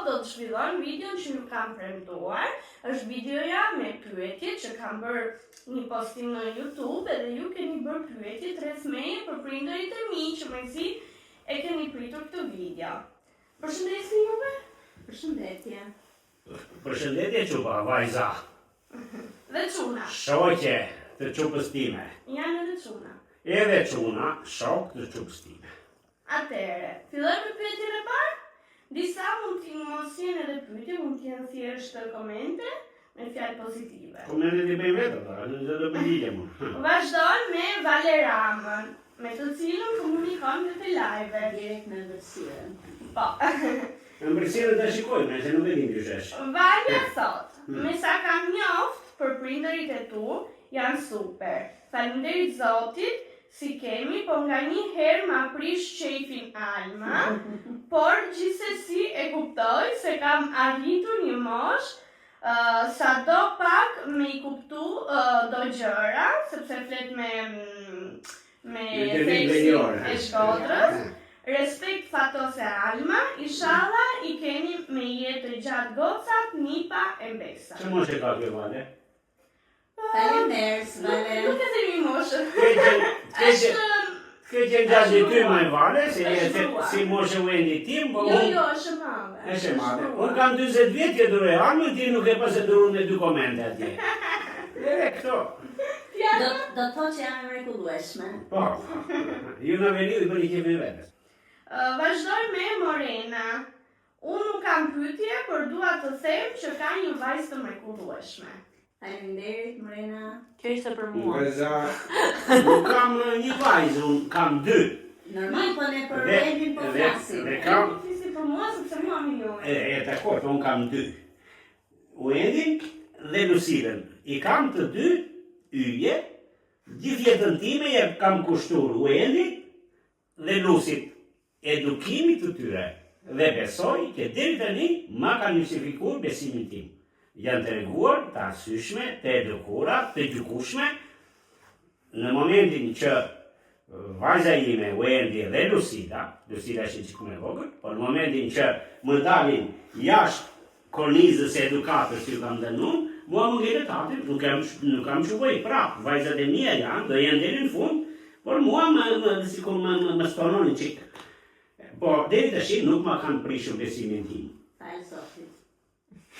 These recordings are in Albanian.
do të zhvillojmë videon që nuk kam premtuar. Është videoja me pyetje që kam bërë një postim në YouTube edhe ju keni bërë pyetje rreth meje për prindërit e mi që mezi e keni pritur këtë video. Përshëndetje juve. Përshëndetje. Përshëndetje Qupa, vajza. Dhe çuna. Shoqe të Qupës time. Janë edhe çuna. Edhe çuna, shok të Qupës time. Atëherë, fillojmë me pyetjen e parë. Disa mund të mos jenë edhe pyetje, mund të jenë thjesht komente me fjalë pozitive. Komente ti bëjmë vetë, do të bëjmë. Vazhdojmë me Valeramën, me të cilën komunikon në të live. Direkt në ëmbëlsirën. Po. Ëmbëlsirën ta shikojmë, se nuk e di ti shesh. Valja thot, me sa kam njoft për prindërit e tu, janë super. Faleminderit Zotit, si kemi, po nga një herë ma prish qefin Alma, por gjithsesi e kuptoj se kam arritur një mosh, sa do pak me I kuptu do gjëra, sepse flet me theksin e shkodrës. Respekt fatose Alma, inshallah I keni me jetë gjatë gocat, nipa e mbesa. Që moshe ka kjo vale? Faleminderit, Vale. Nuk e themi moshën. Këtë që gjatë ty ma e vale, se si moshe Wendi tim, po Jo, unë... është e madhe. Është e madhe. Unë kam 20 vjetë që duroj armën, ti nuk e pas e duru me 2 komente atje. Edhe këto. Do të thotë që jam e mrekullueshme. Po, ju në veni dhe për një kemi vetës. Vazhdoj me Morena. Unë nuk kam pyetje, por dua të them që ka një vajzë të mrekullueshme. Faleminderit, Morena. Kjo ishte për mua. Nuk kam një vajzë, unë kam 2. Normal, po ne për Wendin po flasim. Dhe kam... Fisi për mua, sepse mua më jonë. Dakor, unë kam 2. Wendin dhe Lucilën. I kam të 2 yje, gjithë jetën time e kam kushtur Wendit dhe Lucit edukimit të tyre. Dhe besoj që deri tani ma kanë justifikuar besimin tim. Janë të reguar, të arsyeshme, të edukura, të gjykueshme. Në momentin që vajza ime, Wendi dhe Lucila është që me vogël, por në momentin që më dalin jashtë kornizës e edukatës që kam dënun, mua më ngele tate, nuk kam shuvoj prap. Vajzat e mia janë, do janë deri në fund, por mua më stononin qik. Po, deri tash nuk ma kanë prishur besimin tim. Falë Zotit.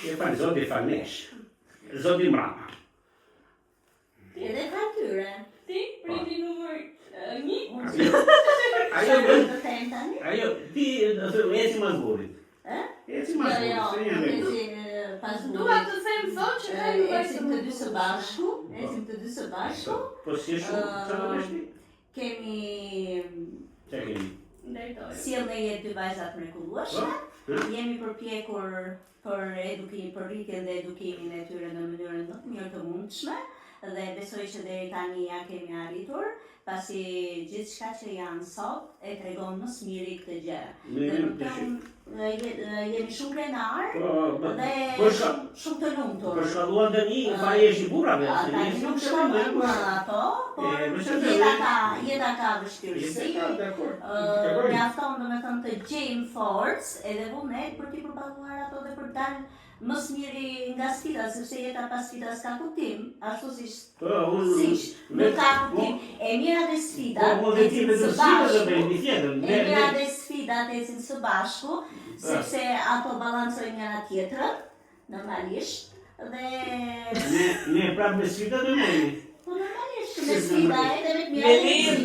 E falë Zotit, falë nesh. Zotit mrapa. Edhe fatyre. Ti, prindi numër 1. Ajo, Të them tani? ajo, ti, eci mas burit. Eci mas burit, se një vetë. Eci pas Dua burit. të them sot që ka një vajzë Ecim të dy së bashku. Ecim të dy së bashku. Po si shumë, që të veshti? Kemi Që kemi? ndërtojë. sjell në jetë 2 vajzat mrekullueshme. Jemi përpjekur për rritjen dhe edukimin e tyre në mënyrën më të mirë të mundshme dhe besoj që deri tani ja kemi arritur, pasi gjithçka që janë sot e tregon më së miri këtë gjë. Dhe më tonë jemi shumë krenar dhe shumë të lumtur. Për shkalluan të një, pa e shi burave. Ata nuk shkojnë më ato, por jeta ka vështirësi. Mjafton domethënë të gjejmë forcë edhe vullnet për t'i përballuar ato dhe për dalë më së miri nga sfida, sepse jeta pas sfidas ka kuptim, ashtu siç nuk ka kuptim. E mira dhe sfidat ecin së bashku. E mira dhe sfidat ecin së bashku, sepse ato balancojnë njëra tjetrën, normalisht. Dhe Ne prapë me sfida dhe mojnë. po normalisht me sfida edhe me mira Me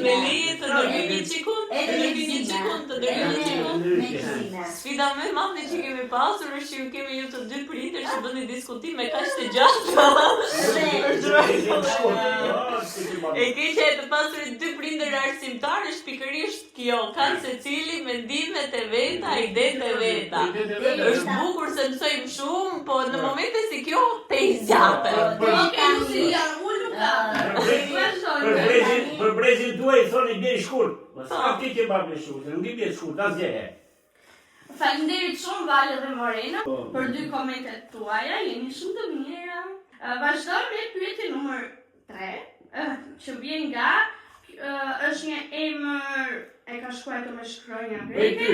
dhe li të dërgimi një qikun, të dërgimi një qikun. Sfida më e madhe që kemi pasur është që kemi ju të dy prindër që bëni diskutime kaq të gjatë. E keqja e të pasurit 2 prindër arsimtar është pikërisht kjo, kanë secili mendimet e veta, idetë e veta. Është bukur se mësojmë shumë, po në momente si kjo te i zjatën. Për brezin tuaj thoni bje i shkurt. Sa ti që ba me shkurt, nuk i bje shkurt, as gjehe. Faleminderit shumë Vale dhe Morena për 2 komentet tuaja, jeni shumë të mira. Vazhdoj me pyetje numër 3, që vjen nga është një emër e ka shkruar me shkronja greke.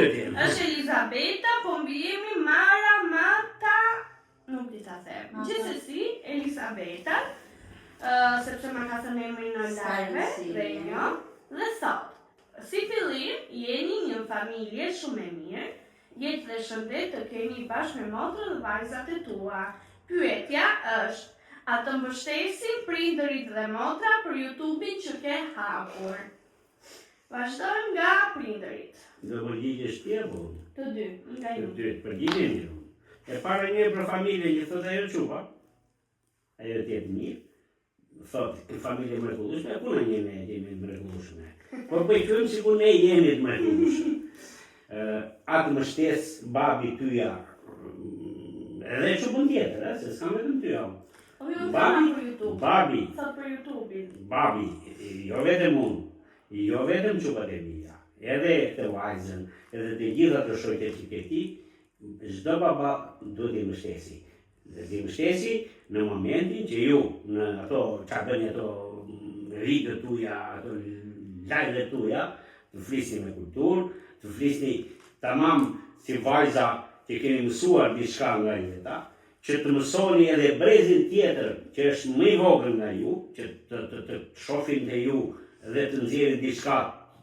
Është Elizabeta, po mbi emri Mara ta them. Gjithsesi, Elisabeta, sepse ma ka thënë emrin në live, Renjo, dhe thot, si fillim, jeni një familje shumë e mirë, jetë dhe shëndet të keni bashkë me motrën dhe vajzat e tua. Pyetja është, a të mbështesin prindërit dhe motra për YouTube-in që ke hapur? Vazhdojmë nga prindërit. Do përgjigjesh ti apo? Të dy, nga ju. Të dy, përgjigjeni ju. E para një për familje që thot ajo qupa, ajo tjetë mirë, thot këtë familje mrekullueshme, ku në njëme jemi mrekullueshme. Por bëjtëm si ku ne jemi të mrekullueshme. Atë më shtes babi tyja, edhe që pun tjetër, se s'kam vetëm tyja. O ju thëma për YouTube. Babi, Thot për YouTube-in. babi, jo vetëm unë, jo vetëm qupat e mija, edhe të vajzën, edhe të gjitha të shoqet që ke ti, çdo baba do t'i mbështesi. Dhe t'i mbështesi në momentin që ju, në ato që bëni ato video tuja, ato live tuja, të flisni me kulturë, të flisni tamam si vajza që keni mësuar diçka nga jeta, që të mësoni edhe brezin tjetër që është më i vogël nga ju, që të shohin te ju dhe të nxjerrin diçka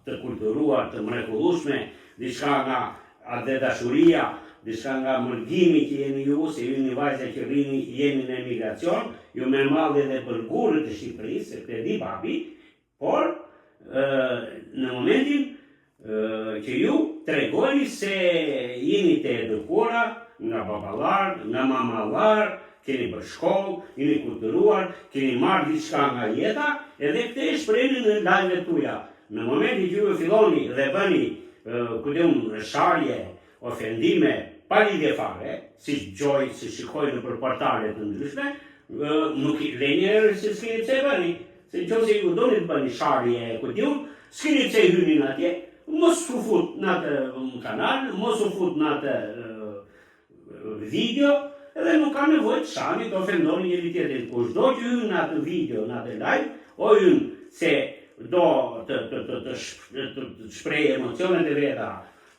të kulturuar, të mrekullueshme, diçka nga atë dashuria, diçka nga mërgimi që jeni ju, se ju një vajza që jeni në emigracion, ju me malli edhe për gurët e Shqipërisë, se këtë di babi, por në momentin që ju tregoni se jeni të edukuara nga babalar, nga mamalar, keni për shkollë, jeni kulturuar, keni marrë diçka nga jeta, edhe këtë e shprehni në live-et tuja. Në momentin që ju filloni dhe bëni sharje, ofendime, pa lidhje fare, si gjoj, si shikoj në për portale të ndryshme, nuk i lenjerë se s'keni pse bëni. Se nëse ju doni të bëni sharje, s'keni pse hynin atje, mos u fut në atë kanal, mos u fut në atë video, edhe nuk ka nevojë të shani të ofendoni njëri tjetrin. Kushdo që hyn në atë video, në atë live, o hyn se do të shprehë emocionet e veta,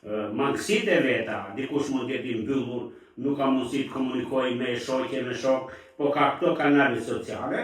mangësitë e veta, dikush mund të jetë i mbyllur, nuk ka mundësi të komunikojë me shoqe, me shok, po ka këto kanale sociale,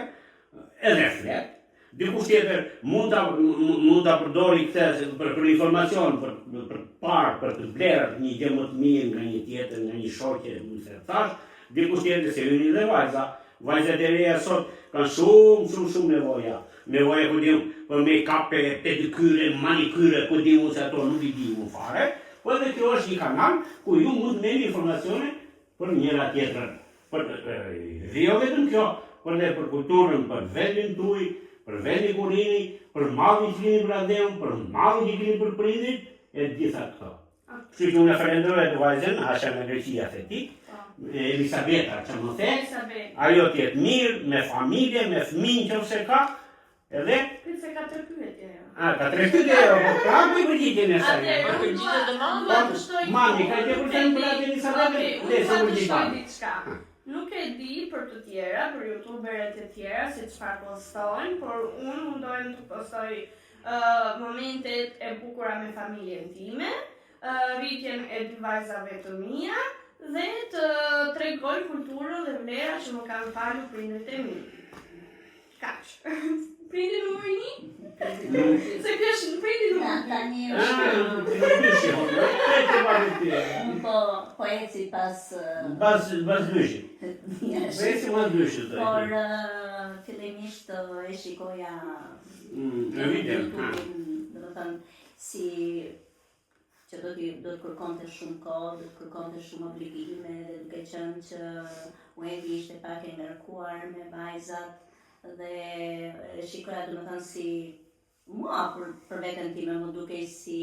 edhe flet. Dikush tjetër mund ta përdori këtë për informacion, për parë, për të blerë një gjë më të mirë nga një tjetër, nga një shoqe, më se thash, dikush tjetër se hyni dhe vajza. Vajzat e reja sot kanë shumë nevoja. Nevoja ku diun për make-up, pedikyre, manikyre, ku diun se ato nuk i di më fare. Po edhe kjo është një kanal ku ju mund të merrni informacione për njëra tjetrën. Jo vetëm kjo, por edhe për kulturën, për vendin tuaj, për vendin ku rini, për mallin që keni për adeun, për mallin që keni për prindit, e gjitha këto. Kështu që unë falenderoj të vajzën, asha nga Greqia se ti, Elisabeta që më the, ajo tjetë mirë, me familje, me fëmijë nëse ka, edhe... Këtë se ka 3 pyetje. Ka 3 pyetje, po prapi përgjigjen e saj. Për përgjigjet e mama. Mami, ka të përgjigjen për atë Elisabeta? Unë sa të shtoj diçka. Nuk e di për të tjera, për youtuberet e tjera, si çfarë postojnë, por unë mundohem të postoj momentet e bukura me familjen time, rritjen e 2 vajzave të mia dhe të tregoj kulturën dhe vlera që më kanë falur prindërit e mi. Kaq. Prindi numër 1? Se kjo është prindi numër 1. Tani Unë po eci pas dyshit. Eci pas dyshit. Por fillimisht e shikoja YouTube-in, do të thënë, si që do të kërkonte shumë kohë, do të kërkonte shumë obligime, dhe duke qenë që Wendy ishte pak e ngarkuar me vajzat, dhe shikoja do të thënë si mua për veten time më dukej si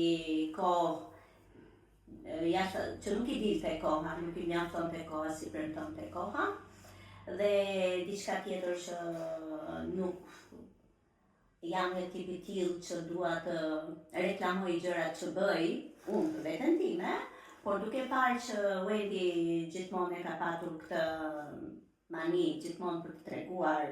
kohë jashtë që nuk i dilte koha, nuk i mjaftonte koha si premtonte koha, dhe diçka tjetër që nuk jam në tipi tillë që dua të reklamoj gjërat që bëj unë për veten time, por duke parë që Wendy gjithmonë e ka patur këtë mani gjithmonë për të treguar,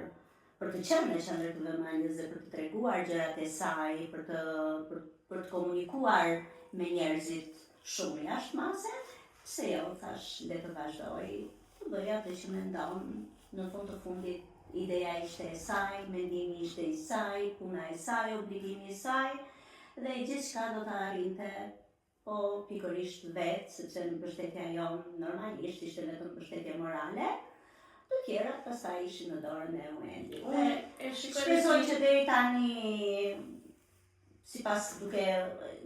për të qenë në qendër të vëmendjes dhe për të treguar gjërat e saj, për të komunikuar me njerëzit shumë jashtëmase, pse jo, thash, le të vazhdoj bëja atë që mendon, në fund të fundit ideja ishte e saj, mendimi ishte i saj, puna e saj, obligimi i saj, dhe gjithçka do ta arrinte, po pikërisht vetë, sepse në mbështetja jonë normalisht ishte vetëm mbështetje morale, të tjerat pastaj ishin në dorën e Wendy. Shpresoj që deri tani, sipas duke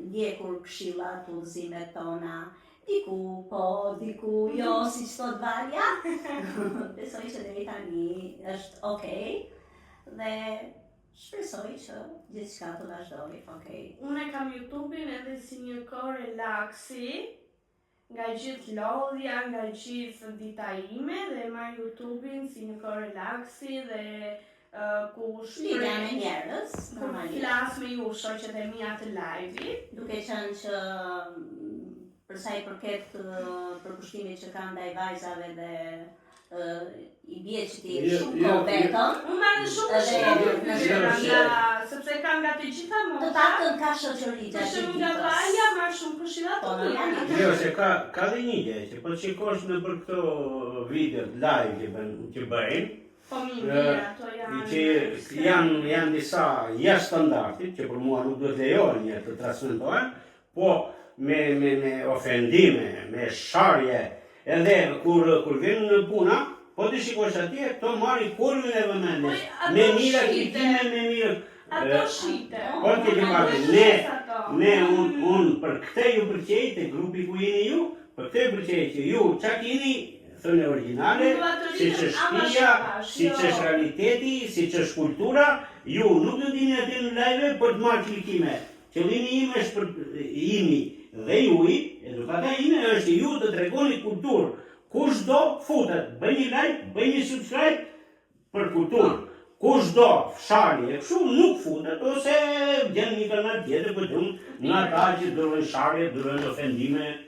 ndjekur këshillat, udhëzimet tona, diku po, diku jo, si që thot Valja, besoj që deri tani është okej, dhe shpresoj që gjithçka të vazhdoj okej. Unë e kam YouTube-in edhe si një kohë relaksi, nga gjithë lodhja, nga gjithë dita ime, dhe marr YouTube-in si një kohë relaksi dhe ku Lidja me njerëz, ku flas me ju shoqet e mia të live-it, duke qenë që për sa i përket përkushtimit që kanë ndaj vajzave dhe i bie që ti shumë kohë vetëm. Unë marrë shumë këshilla, sepse kam nga të gjitha Të motra. paktën ka shoqëri Për gjatë shembull nga Valja marr shumë këshilla të mia. Jo, se ka dhe një gjë, që po shikosh në për këto video live që bëjnë, Po mirë, ato që janë disa jashtë standardit, që për mua nuk duhet lejohen një të transmetohen, po me ofendime, me sharje, edhe kur vjen në puna, po të shikosh atje, to marri kurvën e vëmendjes, me mira kritime, me mirë. Ato shite. Po të ke marrë, unë për këtë ju përqej, të grupi ku jeni ju, për këtë ju përqej që ju qa kini, thënë originale, si që shpia, si që është realiteti, si që është kultura, ju nuk do t'ini aty në live për të marrë klikime. Qëllimi ime është për imi dhe juj, edukata ime është ju të tregoni kulturë. Kush do futet, bëj një like, bëj një subscribe për kulturë. Kush do sharje, kështu nuk futet, ose gjenë një kanal tjetër për tëmë nga ta që dërën sharje, dërën ofendime.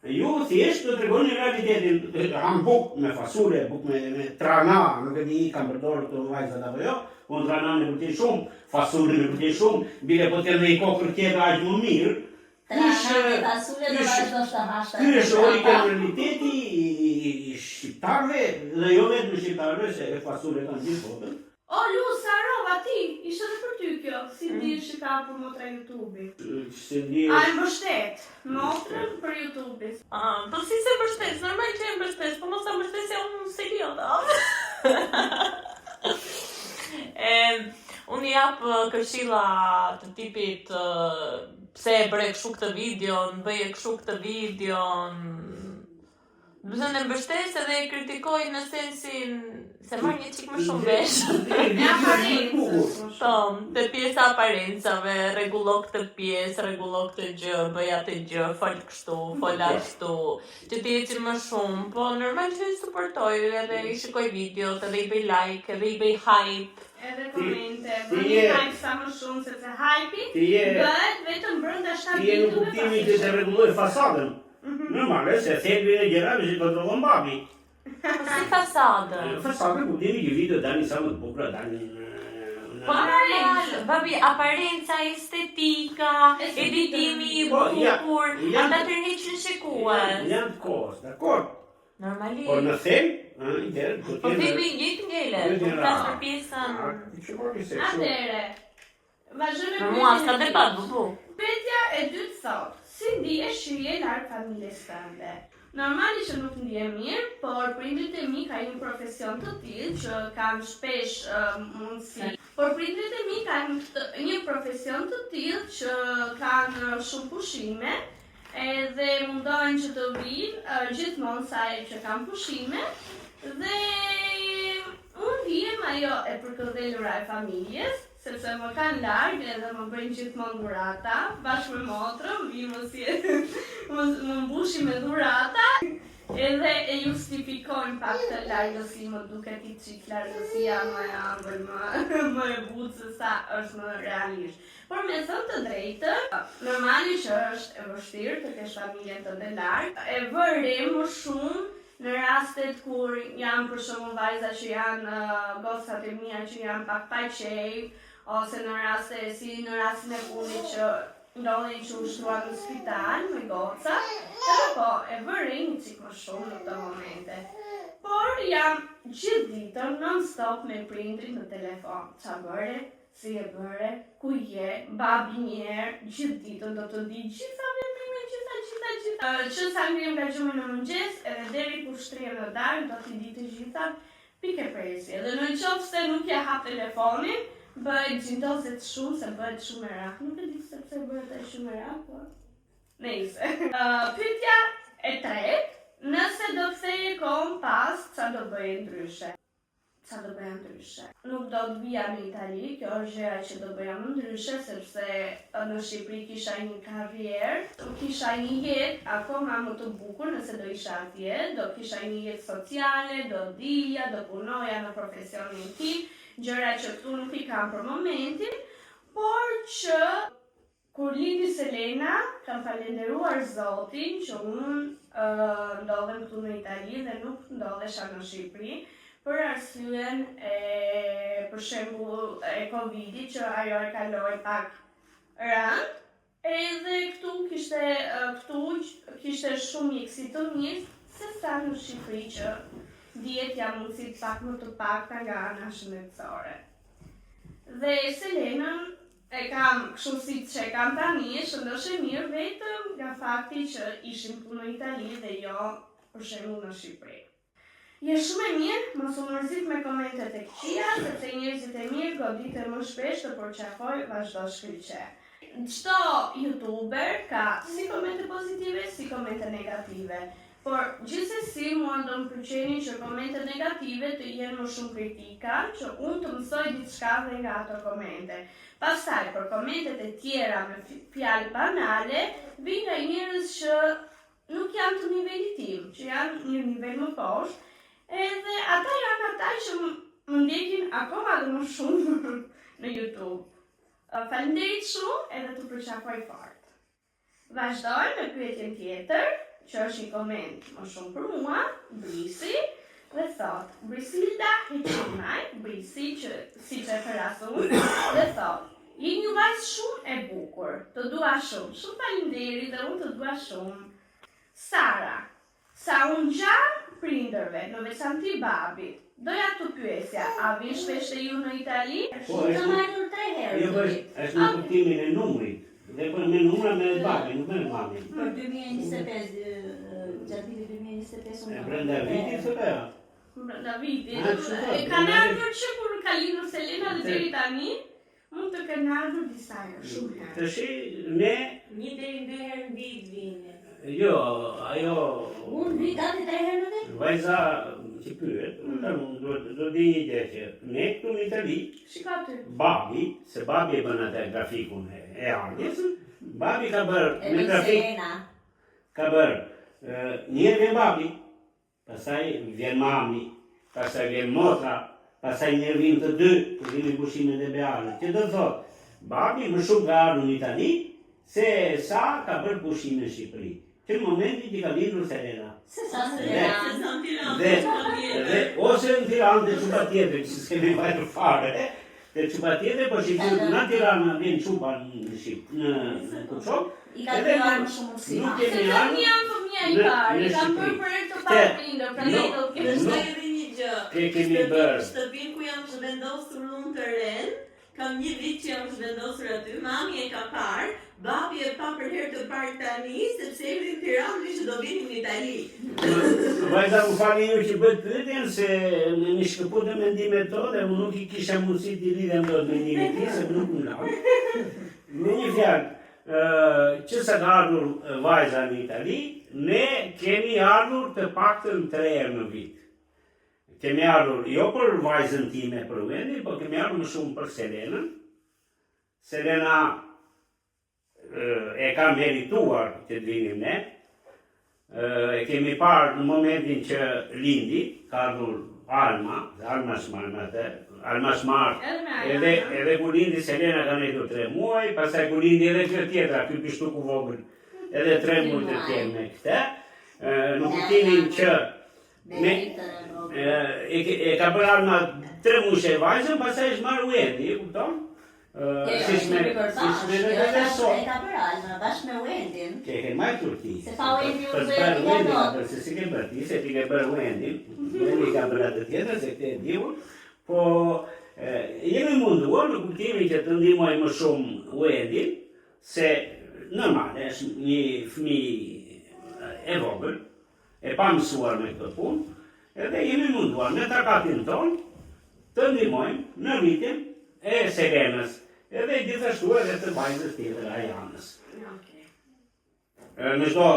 Ju thjesht të tregoni realitetin, ham buk me fasule, buk me trana, nuk e di kam përdorë të vajzat apo jo, po në trana me pëlqej shumë, fasule me pëlqej shumë, bile po të dhe i kokër tjetër aq më mirë. Trana me fasule do vazhdosh të hashtë. Ky është originaliteti i shqiptarëve dhe jo vetëm shqiptarëve, se fasule kanë gjithë botën. O, Lu, Sarova, ti, ishte dhe për ty kjo, si di që ka për motra YouTube-i. A e mbështet, motrën për YouTube-i. Po si se mbështes, normal që e mbështes, po mos ta mbështesja unë seriota. Unë jap këshilla të tipit pse e bëre kështu këtë videon, bëje kështu këtë videon. Do të thënë e mbështes edhe e kritikoj në sensin se marr një çik më shumë vesh. Po, te pjesa aparencave, rregullo këtë pjesë, rregullo këtë gjë, bëj atë gjë, fol kështu, fol ashtu, që ti eci më shumë, po normal që i suportoj, edhe i shikoj videot, edhe i bëj like, edhe i bëj hype. Edhe komente, bëni hype sa më shumë, sepse hype-i bëhet vetëm brenda 7 ditëve. Ti je në pas. kuptimin që të rregulloj fasadën. Normale, se thelbin e gjërave që kontrollon babi. Si fasadë? Fasadën kuptimi që video dani sa më të bukura, dani Po normal, babi, aparenca, estetika, editimi i bukur, ata tërheqin shikues. Janë të kohës, dakor? Normalisht. Por në them, po themi njëjtë ngele, po flas për pjesën. Atëre. Vazhdojmë Për mua s'ka debat, bubu. Pyetja e dytë thotë, si ndihesh që je larg familjes tënde? Normalisht që nuk ndihem mirë, por prindrit e mi kanë një profesion të tillë që kanë shpesh mundësi. Por prindrit e mi kanë një profesion të tillë që kanë shumë pushime, edhe mundohen që të vinë gjithmonë sa e që kanë pushime, dhe unë ndihem ajo e përkëdhelura e familjes, sepse më kanë largë edhe më bëjnë gjithmonë dhurata, bashkë me motrën, më mbushi me dhurata, edhe e justifikojnë pak të largësi, më duket i qik largësia më e ambër, më e butë se sa është më realisht. Por me thënë të drejtën, normalisht që është e vështirë të kesh familjen tënde largë, e vëre më shumë në rastet kur janë për shembull vajza që janë gocat e mia që janë pak pa qejf, ose në raste si në rastin e punit që ndodhi që u shtruan në spital me goca, edhe po e vërej një qik më shumë në këto momente. Por jam gjithë ditën non-stop me prindrit në telefon. Qa bëre, si e bëre, ku je, babi njerë, gjithë ditën do të di gjitha veprime, gjitha. Që sa ngrim nga gjumi në mëngjes, edhe deri ku shtrihem në darkë, do t'i di të gjitha, pike presje. Dhe në qoftë se nuk ja hap telefonin, bëhet gjindozet shumë, se bëhet shumë e rakë. Nuk e di sepse bëhet e shumë e rakë, por... Nejse. Pyetja e tretë, nëse do ktheje kohën pas, qa do bëje ndryshe? Nuk do të vija në Itali, kjo është gjëja që do bëja më ndryshe, sepse në Shqipëri kisha një karrierë, kisha një jetë akoma më të bukur nëse do isha atje, do kisha një jetë sociale, do dilja, do punoja në profesionin tim, gjëra që këtu nuk i kam për momentin, por që kur lindi Selena, kam falenderuar Zotin që unë ndodhem këtu në Itali dhe nuk ndodhesha në Shqipëri, për arsyen për shembull e Covidit që ajo e kaloi pak rënd, edhe këtu kishte shumë mjeksi të mirë se sa në Shqipëri që dihet jam mundësit pak më të pakta nga ana shëndetësore. Dhe Selenën e kam kështu siç e kam tani, e shëndosh e mirë vetëm nga fakti që ishim këtu në Itali dhe jo për shembull në Shqipëri. Je shumë e mirë, mos u mërzit me komentet e këqija, sepse njerëzit e mirë goditen më shpesh të përqafoj vazhdo shkëlqe. Çdo youtuber ka si komente pozitive, si komente negative. Por gjithsesi mua do më pëlqeni që komente negative të jenë më shumë kritika, që unë të mësoj diçka dhe nga ato komente. Pastaj, për komentet e tjera me fjalë banale, vijnë nga njerëz që nuk janë të nivelit tim, që janë një nivel më poshtë. Edhe ata janë ata që më ndjekin akoma dhe më shumë në YouTube. Faleminderit shumë edhe të përqafoj fort. Vazhdoj me pyetjen tjetër, që është një koment më shumë për mua, Brisi, dhe thot, Brisilda Heqimaj, Brisi që si që e ferasun, dhe thot, je një vajzë shumë e bukur, të dua shumë faleminderit dhe unë të dua shumë. Sara, sa unë gjanë prindërve, në veçanti babit, doja të pyesja, a vin shpesh te ju në Itali? Kam ardhur 3 herë. Jo, është në kuptimin e numrit. Dhe për me numra me babin, nuk me mamin. Për 2025, gjatë vitit 2025 unë. Brenda vitit thotë ajo? Brenda vitit. Kanë ardhur që kur ka lindur Selena dhe deri tani, mund të kenë ardhur disa herë, shumë herë. Tash ne 1 deri 2 herë në vit vinë. Jo, ajo... Unë vi gati 3 herë në vit? Vajza që pyet, do di një gjë që ne këtu në Itali, babi, se babi e bën atë grafikun e ardhjes, babi ka bërë me grafik, ka bërë njërë vjen babi, pastaj vjen mami, pastaj vjen motra, pastaj njërë vjen të dy, të vjen pushimet e beanët, që do thotë, babi më shumë ka ardhur në Itali, se sa ka bërë pushime në Shqipëri. Që në momentin që ka lindur Selena. Se sa Selena. Dhe ose në Tiranë dhe qupa tjetër, që s'kemi vajtur fare, dhe qupa tjetër, po që në Tiranë vjen qupa në Shqipë, në Kuçok. I ka të marrë më shumë mundësi. Nuk kemi ardhur Një janë fëmija i parë, i kam bërë për e të parë prindër, pra ne do të Është edhe një gjë. kemi bërë. Shtëpinë ku jam zhvendosur unë të ren, kam 1 vit që jam zhvendosur aty, mami e ka parë, babi e pa për herë të parë tani, sepse erdhi në Tiranë që do vinim në Itali. Vajza më falni ju që bëtë pyetjen, se në shkëput e mendimet to, dhe unë nuk i kisha mundësi t'i lidhem do të me një viti, se nuk më lau. Me një fjalë, që sa ka ardhur vajza në Itali, ne kemi ardhur të paktën 3 herë në vit. Kemi ardhur jo për vajzën time për vendi, po kemi ardhur më shumë për Selenën. Selena e ka merituar që të vinim ne. E kemi parë në momentin që lindi, ka ardhur Alma Smart, edhe ku lindi Selena ka netur 3 muaj, pastaj ku lindi edhe kjo tjetra, ky pishtuku vogël, edhe 3 muaj të tjerë me këte. Në kuptimin që e ka bërë Alma 3 muaj e vajzën, pastaj është marrë Wendi, e kupton? siç me edhe sot. E ka bërë Alma, bashkë me Wendin. Ke majtur ti. Se pa Wendi Për unë bërë dhe Wendin, janë. se si ke bërë ti, se ti ke bërë Wendin, Wendi ka bërë atë tjetër, se këte e diun, po jemi munduar në kuptimin që të ndihmoj më shumë Wendin, se normal, është një fëmijë e vogël, e pa mësuar me këtë punë, edhe jemi munduar në takatin tonë të ndihmojmë në rritjen e Selenës, edhe gjithashtu edhe të vajzës tjetër Ajanës. Në çdo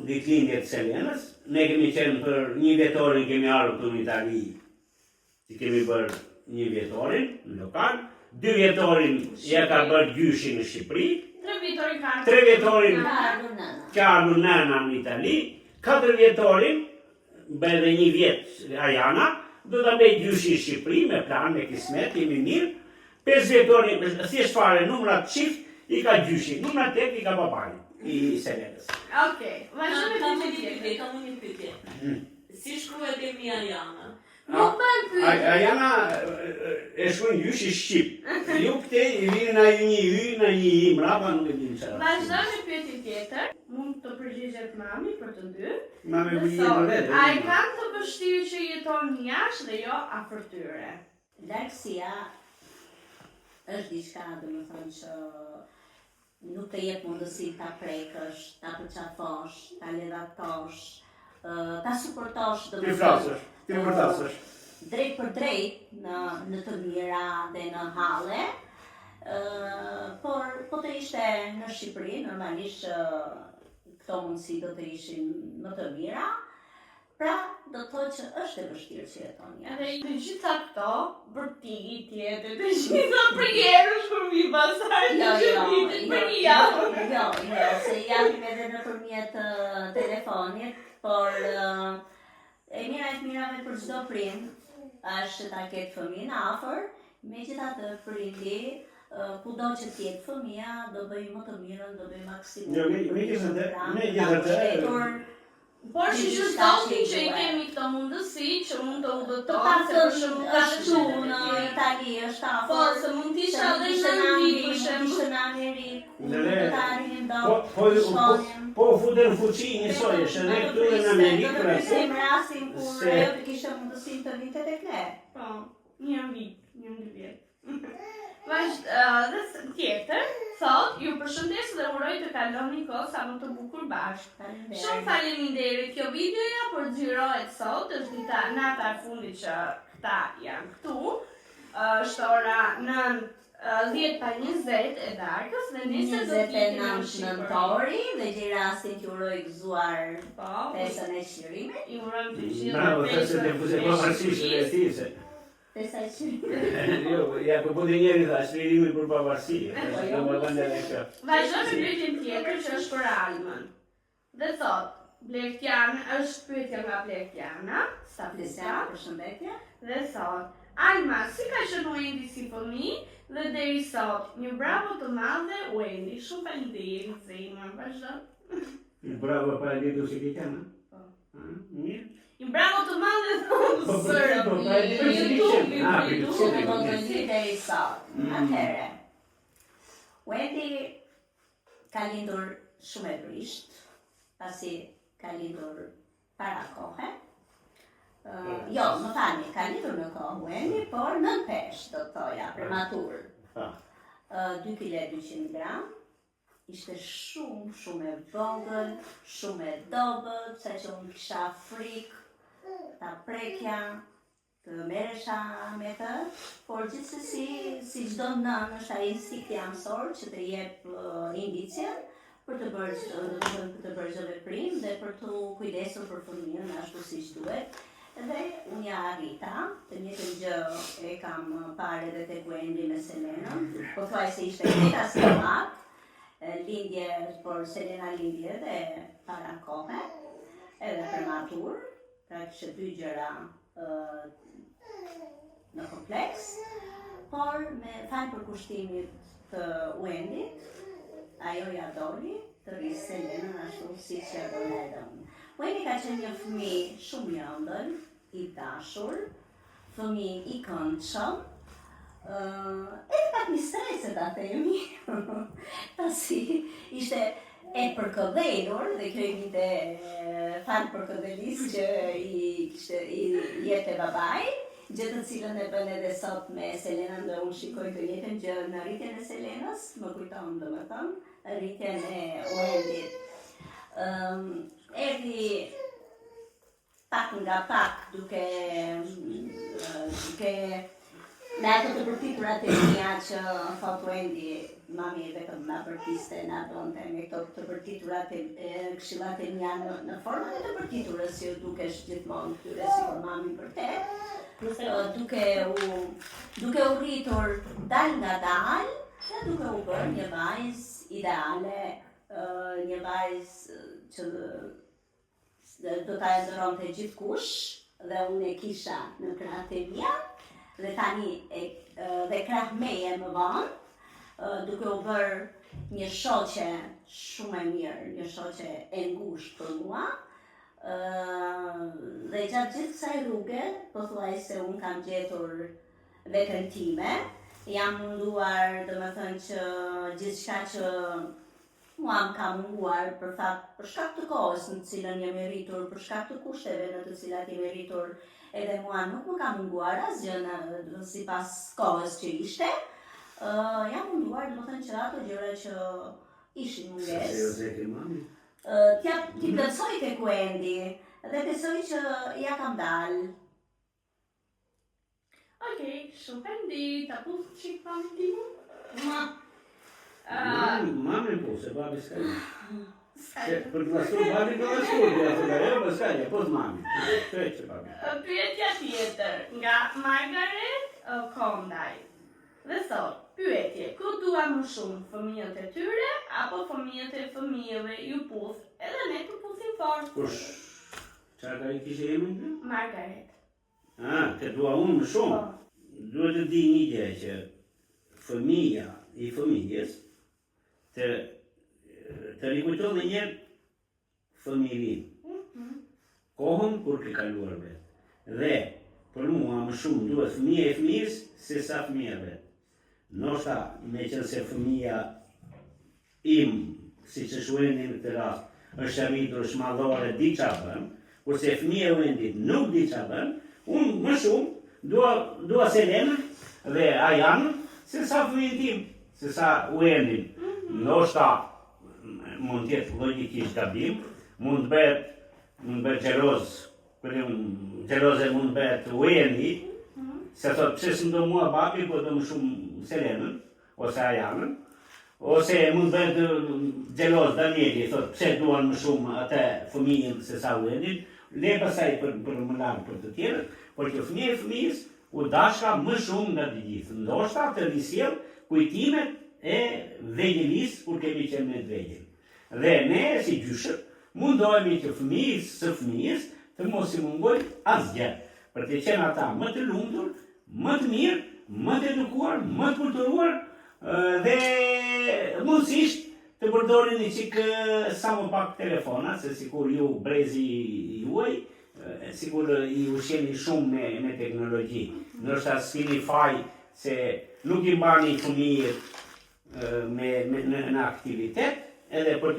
ditëlindje të Selenës, ne kemi qenë për 1 vjetorin kemi ardhur këtu në Itali, që kemi bërë 1 vjetorin në lokal, 2 vjetorin ja ka bërë gjyshi në Shqipëri, 3 vjetorin ka ardhur nëna në Itali, 4 vjetorin, bërë dhe 1 vjet Ajana, do ta bëj gjyshi në Shqipëri me plan, me kismet, jemi mirë. 5 vjetorin, thjesht fare, numrat çift i ka gjyshi, numrat 8 i ka babai i Selenës. Okej, vazhdojmë me tjetër. Kam një pyetje. Si shkruhet emri Ajana? Nuk bën pyetje. Ajana e shkruan gjyshi shqip. Ju këte i vinë na një y, na një i, mrapa nuk e din çfarë. Vazhdojmë me pyetje tjetër. Mund të përgjigjet mami për të dy. Mami Dhe u jeni thot, vetë. a i kanë të vështirë që jeton jashtë dhe jo afër tyre? Largësia është diçka, domethënë që nuk të jep mundësi ta prekësh, ta përqafosh, ta ledatosh, ta suportosh Ti flasësh, ti vërtasësh. drejt për drejt në të mira dhe në halle, por po të ishte në Shqipëri, normalisht këto mundësi do të ishin më të mira, pra do të thotë që është e vështirë që jeton jashtë. Edhe të gjitha këto, bërtigi tjetër, të gjitha përjerësh për mi pasaj të shëpitit për një javë. Jo, se japim edhe nëpërmjet telefonit, por e mira e të mirave për çdo prind është ta ketë fëmijën afër, megjithatë prindi kudo që të jetë fëmia do bëj më të mirën, do bëj maksimum. Jo, megjithatë, Por që zotin që i kemi këto mundësi, që mund të udhëtojnë, se për shumë ka ashtu në Itali është afër. Po, se mund t'isha dhe në nëndi, për shemë. Ishte në Amerikë, mund të arrin do, po futen fuqi njësojsh, edhe këtu dhe në Amerikë. Në rastin kur ajo të kishte mundësinë të vinte tek ne. Po, një vit. Dhe tjetër, thot, ju përshëndes dhe uroj të kaloni kohë sa më të bukur bashkë. Shumë faleminderit, kjo videoja për xhirohet sot, është nata e fundit që këta janë këtu, është ora 10:20 e darkës dhe nesër do të jetë në nëntori dhe gjej rastin që uroj gëzuar Po, festën e shqirimit. i urojmë të gjithë Bravo, festën e pavarësisë dhe tise. Festa e shqirimit. Jo, ja po të njeri tha, shtrimi për pavarësi. Vazhdojmë me pyetjen tjetër që është për Almën. Dhe thot, Blektian është pyetja nga Blektiana, Stabilisa, përshëndetje. dhe thot, Alma, si ka qenë Wendi si fëmijë dhe deri sot, një bravo të madhe Wendi, shumë faleminderit zemra, vazhdo. Bravo, pa e ditu si ki kanë? Po. Mirë. Një bravo të madhe thonë sërë, YouTube deri sot. Atëherë, Wendi ka lindur shumë e vrisht, pasi ka lindur para kohe. Jo, më thani, ka lindur në kohë Wendi, por në pesh, do të thoja, prematur. 2 kg 200 gram, ishte shumë e vogël, shumë e dobët, sa që unë kisha frikë, ta prekja, të merresha me të, por gjithsesi, si çdo nënë, është ai instinkti jamsor që të jep indicjen për të bërë çdo veprim dhe për të kujdesur për fëmijën ashtu siç duhet. Dhe unë ja arrita, të njëjtën gjë e kam parë edhe tek Wendi me Selenën, pothuajse ishte veta skemat, lindje, por Selena lindje dhe para kohe, edhe prematur, pra kishte 2 gjëra në kompleks, por me fal për kushtimit të Wendit, ajo ja doli të rrisë Selenën ashtu siç ja doli edhe unë. Wendi ka qenë një fëmijë shumë i ëmbël, i dashur, fëmijë i këndshëm, edhe ka pak një strese ta themi, pasi ishte e përkëdhelur dhe kjo i vinte fan përkëdhelis që i jepte babai, gjë të cilën e bën edhe sot me Selenën dhe unë shikoj të njëjtën gjë në rritjen e Selenës, më kujton domethënë, rritjen e Wendit. Erdhi pak nga pak duke me ato të përfiturat e mia që thot Wendi, mami vetëm na përkiste, na donte me këto të përfiturat e këshillat e mia në formën e të përfiturës që dukesh gjithmonë këtyre si kur mami vërtet, duke u rritur dal nga dal, dhe duke u bërë një vajzë ideale, një vajzë që do ta nderonte gjithkush, dhe unë e kisha në krahët e mia, dhe tani dhe krah meje më vonë, duke u bërë një shoqe shumë e mirë, një shoqe e ngushtë për mua, dhe gjatë gjithë kësaj rruge, pothuajse unë kam gjetur veten time, jam munduar, domethënë që gjithçka që mua më ka munguar për shkak të kohës në të cilën jam rritur, për shkak të kushteve në të cilat jam rritur, edhe mua nuk më ka munguar asgjë sipas kohës që ishte. Jam munduar domethënë që ato gjëra që ishin mungesë. Ti plotësoj tek Wendi dhe besoj që ja kam dalë. Okej, shpendi, ta puth çik pamin timon? Mame puse, babi s'ka një. Për të lasur babi ka lasur, po s'ka një, po t'mami. Që babi. Pyetja tjetër nga Margaret Kondaj. Dhe thot, pyetje, ku dua më shumë, fëmijët e tyre apo fëmijët e fëmijëve ju puth, edhe ne të puthim fort. Kush? Çfarë ka i kishe emrin ty? Margaret. Të dua unë më shumë. Duhet të di një gjë që fëmija i fëmijës të rikujton dhe njerë fëmirin. Kohën kur ke kaluar vetë. Dhe për mua më shumë duhet fëmija e fëmijës se sa fëmija vetë. Ndoshta me qenë se fëmija im, si që Wendi në këtë rast, është arritur shmadhore di qa bën, kurse fëmija e Wendit nuk di qa bën, unë më shumë dua Selenën dhe Ajanën se sa fëmijën tim, se sa Wendin. Ndoshta mund tjetë logikisht gabim, mund bëhet xheroz, xheroze mund bëhet Wendi, se thot pse s'më mua babi, po do më shumë Selenën, ose Ajanën, ose mund bëhet xheroz Danieli, thot pse duan më shumë atë fëmijën se sa Wendin, le pasaj për më larg për të tjerët, por që fëmija e fëmijës u dashka më shumë nga të gjithë. Ndoshta të risjell kujtimet e vegjelis kur kemi qenë me të vegjel. Dhe ne, si gjyshët, mundohemi që fëmijës të mos i mungoj asgjë, për të qenë ata më të lumtur, më të mirë, më të edukuar, më të kulturuar, dhe mundësisht të përdorin një qikë sa më pak telefona, se sikur ju brezi juaj, sikur i ushjeni shumë me teknologji. Ndoshta s'keni faj se nuk i mbani fëmijët në aktivitet, edhe për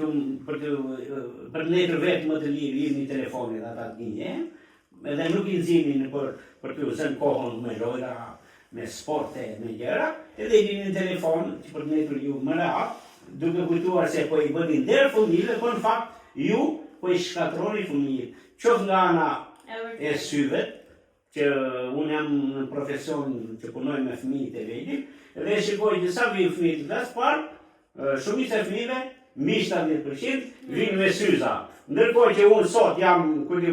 netër vetë më të lirë i një telefonit dhe ata të gjinjen, edhe nuk i nxinin për të zënë kohën me lojra, me sporte, me gjëra, edhe i një telefon që për netër ju më rahat, duke kujtuar se po i bëni nder fëmijëve, po në fakt ju po i shkatroni fëmijët. Qoftë nga ana e syvet, që unë jam në profesion që punoj me fëmijët e vegjël, dhe shikoj që sa vijnë fëmijët në klasë parë, shumica e fëmijëve, mbi 70%, vinë me syza. Ndërkohë që unë sot jam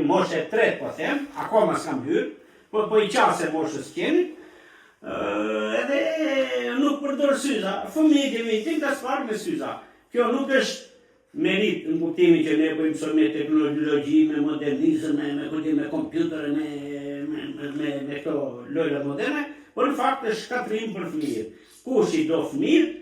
moshe 3, po them, akoma s'kam hyrë, po i qase moshës qenit, edhe nuk përdor syza. Fëmijët e vinë në klasë parë me syza. Kjo nuk është merit në kuptimin që ne bëjmë sot me teknologji, me modernizëm, me kompjuter, me këto lojra moderne, por në fakt është shkatrim për fëmijët. Kush i do fëmijët,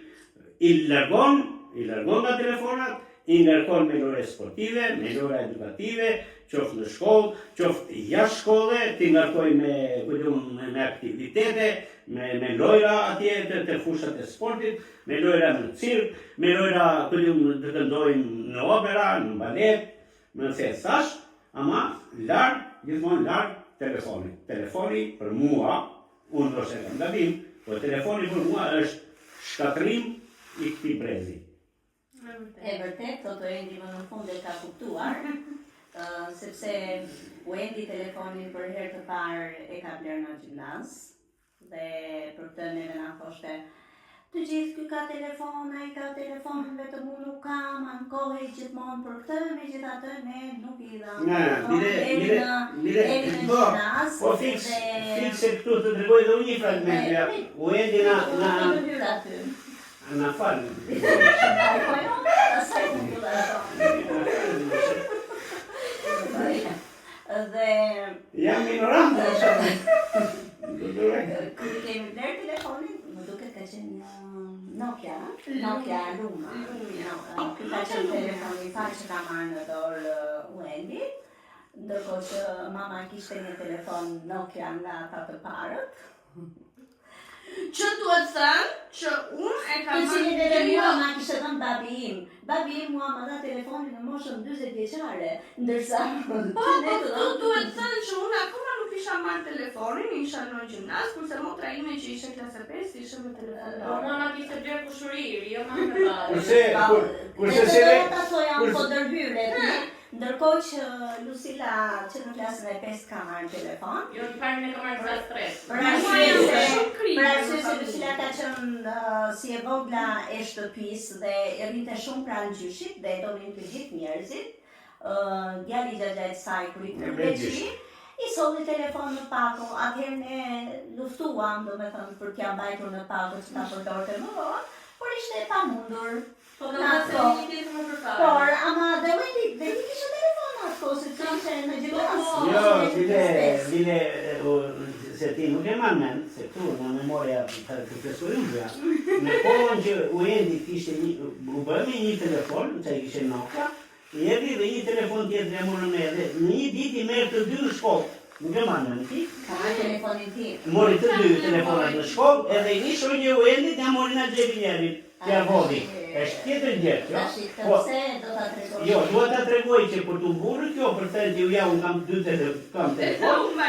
i largon nga telefonat, i ngarkon me lojra sportive, me lojra edukative, qoftë në shkollë, qoftë jashtë shkolle, ti ngarkoj me aktivitete, me lojra atje të fushat e sportit, me lojra në cirk, me lojra të këndojmë në opera, në balet, në festash, ama gjithmonë larg telefoni. Telefoni për mua, unë do se kam gabim, por telefoni për mua është shkatrim i këtij brezi. E vërtet, thotë Endi më në fund e ka kuptuar, sepse Endi telefonin për herë të parë e ka bler në gjimnaz, dhe për këtë neve na thoshte, të gjithë ky ka telefon, ai ka telefon, vetëm unë nuk kam, ankohej gjithmonë për këtë, megjithatë ne nuk i dham. Eri në gjimnaz, po fikse këtu të tregoj edhe unë një fragment. Endi na falë. Dhe jam ignorant. kur i kemi bler telefonin, më duket ka qenë Nokia Luma. Ky ka qenë telefoni i parë që ka marrë në dorë Endi, ndërkohë që mama kishte një telefon Nokia nga ata të parët. Që duhet thënë që unë e kam Të cilin edhe mua ma kishte thënë babi im. Babi im mua ma dha telefonin në moshën 40 vjeçare, ndërsa Po, duhet thënë që unë akoma nuk isha marrë telefonin, isha në gjimnaz, kurse motra ime që ishte klasa 5 ishte me telefon. Mona kishte bler kushërir, jo më me parë. Kurse se ata thoja unë po dërhyre ti, ndërkohë që Lucila që në klasën e 5 ka marrë telefon. Jo të parë në kamarë klasë 3. Për arsye se Lucila ka qenë si e vogla e shtëpisë dhe rrinte shumë pranë gjyshit dhe e donin të gjithë njerëzit. Djali xhaxhait saj kur i veçi, i solli telefon në pako, atëherë ne luftuam, domethënë për t'ia mbajtur në pako që ta përdorte më vonë, por ishte e pamundur. Po do të thënë një pjesë më përpara. Por ama dhe kishte telefon atë se të ishte në gjimnaz. Jo, bile se ti nuk e marrë mend, se këtu në memoria të profesorinëve, në kohën që Endi kishte u bëmi një telefon, që i kishte Nokia, i erdhi dhe një telefon tjetër e morën edhe, në një ditë i merr të dy në shkollë. Nuk e marrë mend ti? Ka marrë telefonin tim. Mori të dy telefonat në shkollë, edhe i shoqë u Endit ja mori në xhepin njerit. T'ja vodi. Është tjetër gjë, jo? Pse do ta tregoj? Jo, duhet ta tregoj që për të mburë kjo, për thënë që ja unë kam dy telefon,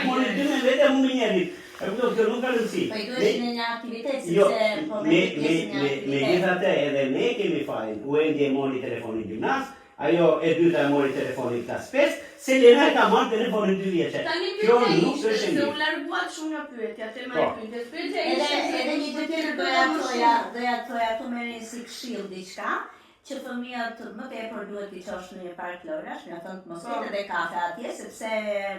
mori dy me vete unë me njerit. E kupton, kjo nuk ka rëndësi. Po i duhesh në një aktivitet, Jo, sepse po me pjesë një aktivitet. megjithatë edhe ne kemi fajin. Endi e mori telefonin gjimnaz, ajo e dyta e mori telefonin klasë 5, Selena ka marrë telefonin 2 vjeçë. Kjo nuk është se shëndim. u larguat shumë nga pyetja, tema e pyetjes. Pyetja Edhe një gjë tjetër doja thoja tu merrin si këshill diçka, që fëmijët më tepër duhet t'i çosh në një park lojrash, me atë atmosferë dhe kafe atje, sepse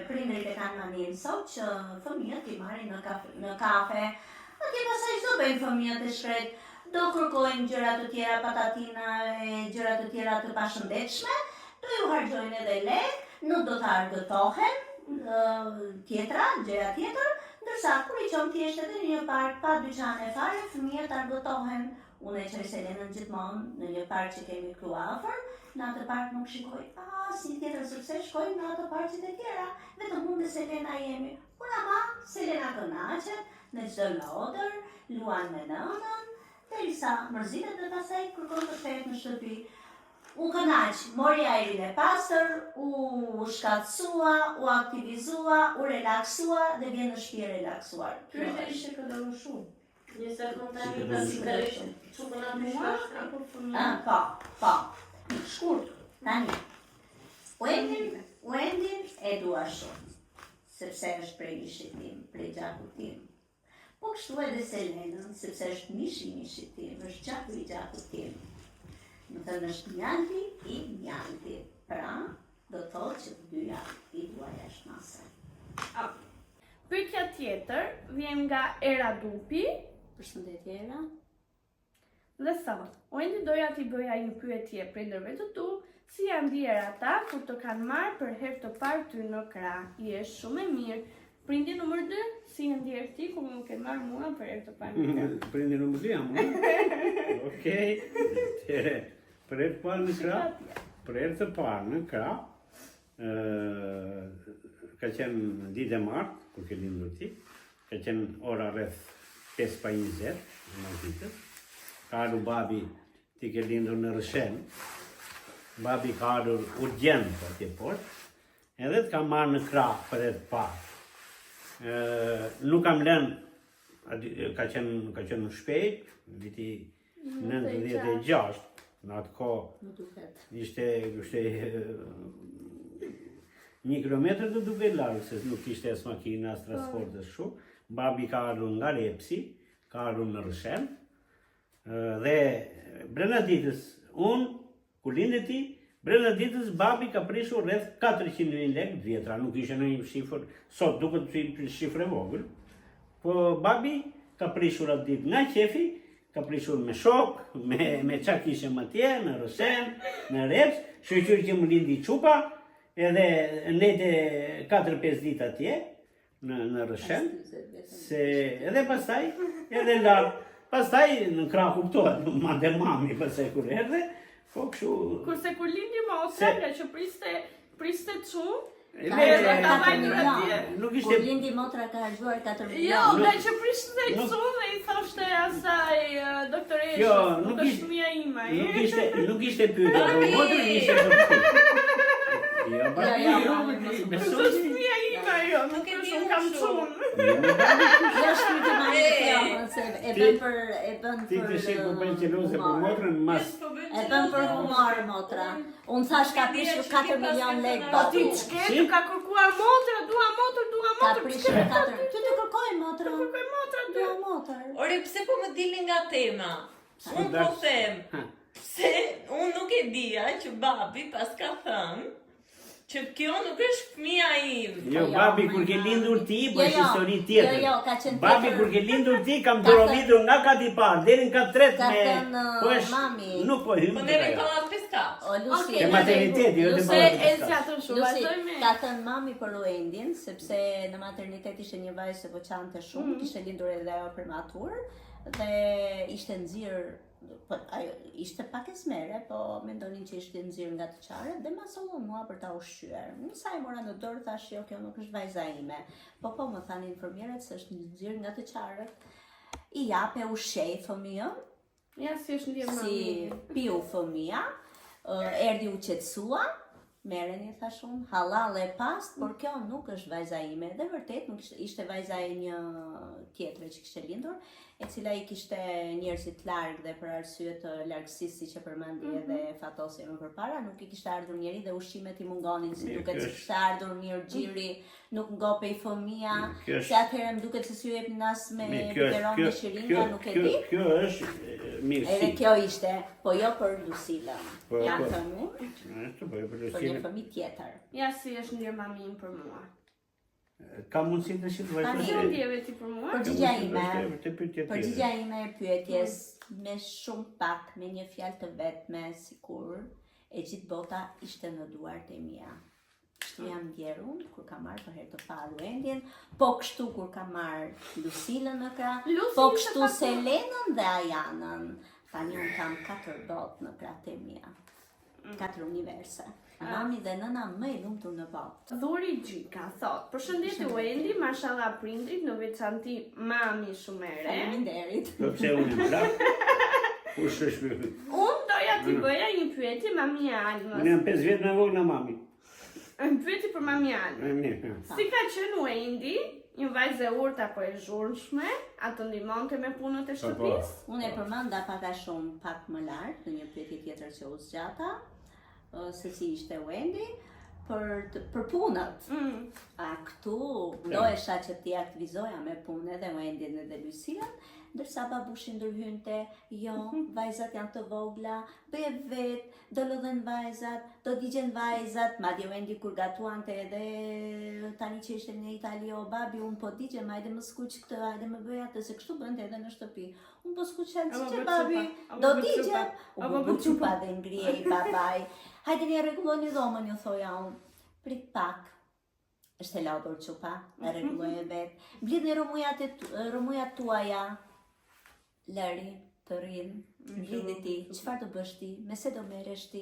prindërit e kanë maninë sot që fëmijët i marrin në kafe. Atje pastaj çdo bëjnë fëmijët e shkret, do kërkojnë gjëra të tjera, patatina e gjëra të tjera të pashëndetshme, do ju harxojnë edhe lek, nuk do të argëtohen, gjëra tjetër, ndërsa kur i qom thjesht edhe në një park pa dyqane fare, fëmijët argëtohen. Unë e qoj Selenën gjithmonë në një park që kemi këtu afër, në atë park nuk shikoj asnjë tjetër sepse shkojnë në atë parqet e tjera, vetëm unë dhe Selena jemi. Por ama Selena kënaqet në çdo lodër, luan me nënën, derisa mërzitet dhe pastaj kërkon të kthehet në shtëpi. U kënaq, mori ajrin e pastër, u shkatësua, u aktivizua, u relaksua dhe vjen në shtëpi e relaksuar. Pyetja ishte këndon shumë. Një sekundë tani pasitarisht çupën aty shkashtë apo Po. Shkurt. Tani. Endin e dua shumë, sepse është prej mishit tim, prej gjakut tim. Po kështu edhe Selenën, sepse është mishi i mishit tim, është gjaku i gjakut tim. Më thënë është mjalti i mjalti, pra do të thotë që të dyja i dua jashtëmase. Pyetja tjetër vjen nga Era Dupi Përshëndetje Era. dhe thot: Endi doja t'i bëja një pyetje prindërve të tu, si janë ndier ata kur të kanë marrë për herë të parë ty në krah. Je shumë e mirë. Prindi numër 2, si e ndjer ti kur më ke marrë mua për herë të parë në krah? Prindi numër 2 jam. Okej. Për herë të parë në krah, Ka qenë ditë e martë, kur ke lindur ti, ka qenë ora rreth 5:20 në ditës. Ka ardhur babi, ti ke lindur në Rëshen. Babi ka ardhur urgjent atje poshtë, edhe të kam marrë në krah për e të parë. Nuk kam lënë, ka qenë shpejt, viti 96, në atë kohë ishte 1 kilometër të duke largë, se nuk ishte as makina, as transportës shumë. Babi ka ardhur nga Repsi, ka ardhur në Rëshen, dhe brenda ditës, unë, kur lindë ti, brenda ditës babi ka prishur rreth 400.000 lekë vjetra, nuk ishe në një shifër, sot duket si shifër e vogël, po babi ka prishur atë ditë nga qefi, ka prishur me shok, me qa kishe më tje, në Rëshen, në Reps, shoqëri që më lindi Qupa, edhe ndete 4-5 ditë atje, në Rëshen, edhe pastaj, edhe larë, pastaj në krah kuptohet, madhe mami pastaj kur erdhe, po kështu... Kurse kur lindi motra, nga që priste çun, nuk ishte... Kur lindi motra ka harxuar 4 milion. Jo, nga që priste çun dhe i thoshte asaj doktoresha, nuk është fëmia ime. Nuk ishte pyetja, por motra ishte për Jo, Nuk është fëmia ime, jo, nuk është unë kam çun. Jo, shkruajtë marrë fjallën, se e bën për... Ti të shikë për qelose për motrën, mas... E bën për humor, motra. Unë thash ka prishur 4 milion lekë Po ti batu. ç'ke, ka kërkuar motra, dua motra, Ka prishur 4... Ty të kërkoj, motra. kërkoj motra, Dua motra. Ore, pse po më dilni nga tema? Unë po them, pse unë nuk e dija që babi pas ka thënë që kjo nuk është fëmia im. Jo, babi kur ke lindur ti, bësh histori tjetër. Jo, ka qenë Babi kur ke lindur ti, kam dorovitur nga kati parë, deri në katë tret Ka me... thënë mami. Nuk po hymë Po të neve kaja. pallat peskat. O, Lucy, Ke materniteti, jo të Se bëllë e zjatën shumë, Lucy, vazhdojmë. ka thënë mami për Uendin, sepse në maternitet ishte një vajzë që veçante shumë, kishte lindur edhe ajo prematur, dhe ishte nxirr, ajo ishte pak e smere, po mendonin që ishte nxirr nga të qarët dhe ma sollon mua për ta ushqyer. Unë sa e mora në dorë thash, jo, kjo nuk është vajza ime. Po më thanë infermierët se është nxirr nga të qarët. I jape ushqej fëmijën, Ja, si është ndjerë si piu fëmija, erdi u qetsua, merreni thash unë, halal e past, por kjo nuk është vajza ime. Dhe vërtet nuk ishte vajza e një tjetre që kishte lindur, e cila i kishte njerëzit larg dhe për arsye të largësisë siç e përmendi edhe Fatosi më përpara, nuk i kishte ardhur njeri dhe ushqimet i mungonin, si duket se kishte ardhur mirë xhiri, nuk ngopej fëmia, se atëherë më duket se si ju jepnin as me biberon dhe shiringa, nuk e di. Kjo është mirësi. Edhe kjo ishte, po jo për Lucilën. Ja thënë, për një fëmijë tjetër. Ja, si është ndjerë mami im për mua. Ka mundësi të shi të Si vazhdoj? ndjeve ti për mua? Përgjigja ime e pyetjes me shumë pak, me një fjalë të vetme, sikur e gjithë bota ishte në duart e mia. Kështu jam ndjerë unë, kur kam marrë për herë të parë Uendin, po kështu kur kam marrë Lucilën në krah, po kështu Selenën dhe Ajanën. Tani unë kam 4 botë në krahët e mia. 4 universe. Mami dhe nëna më e lumtur në botë. Dhuri Gjika thot, përshëndetje Uendi, mashallah prindrit, në veçanti mami shumë e re. Faleminderit. Po pse unë më plak? Kush është pyetje? Unë doja t'i bëja një pyetje mami Almës. Unë jam 5 vjet më vogël nga mami. Një pyetje për mami Almës. Mirë. Si ka qenë Uendi, një vajzë e urtë apo e zhurmshme, atë ndihmonte me punët e shtëpisë? Unë e përmenda pak a shumë pak më lart në një pyetje tjetër që u zgjata, se si ishte Uendi, për punët. A këtu dohesha që ti aktivizoja me punë edhe Uendin edhe Lucilën, ndërsa babushi ndërhynte, jo, vajzat janë të vogla, bëje vetë, do lodhen vajzat, do digjen vajzat, madje Uendi kur gatuante edhe tani që ishte në Itali, o babi, unë po digjem, hajde më skuq këtë, hajde më bëj atë, se kështu bënte edhe në shtëpi. Unë po skuqen si që babi, do digjem, u bu qupa dhe ngrije i babaj. Hajde një rregulloni dhomën, ju thoja unë, prit pak. Është e lodhur qupa, e rregulloj e vetë. Blidhni rëmujat tuaja, lëri, të rinë, blidhi ti, çfarë do bësh ti, me se do merresh ti.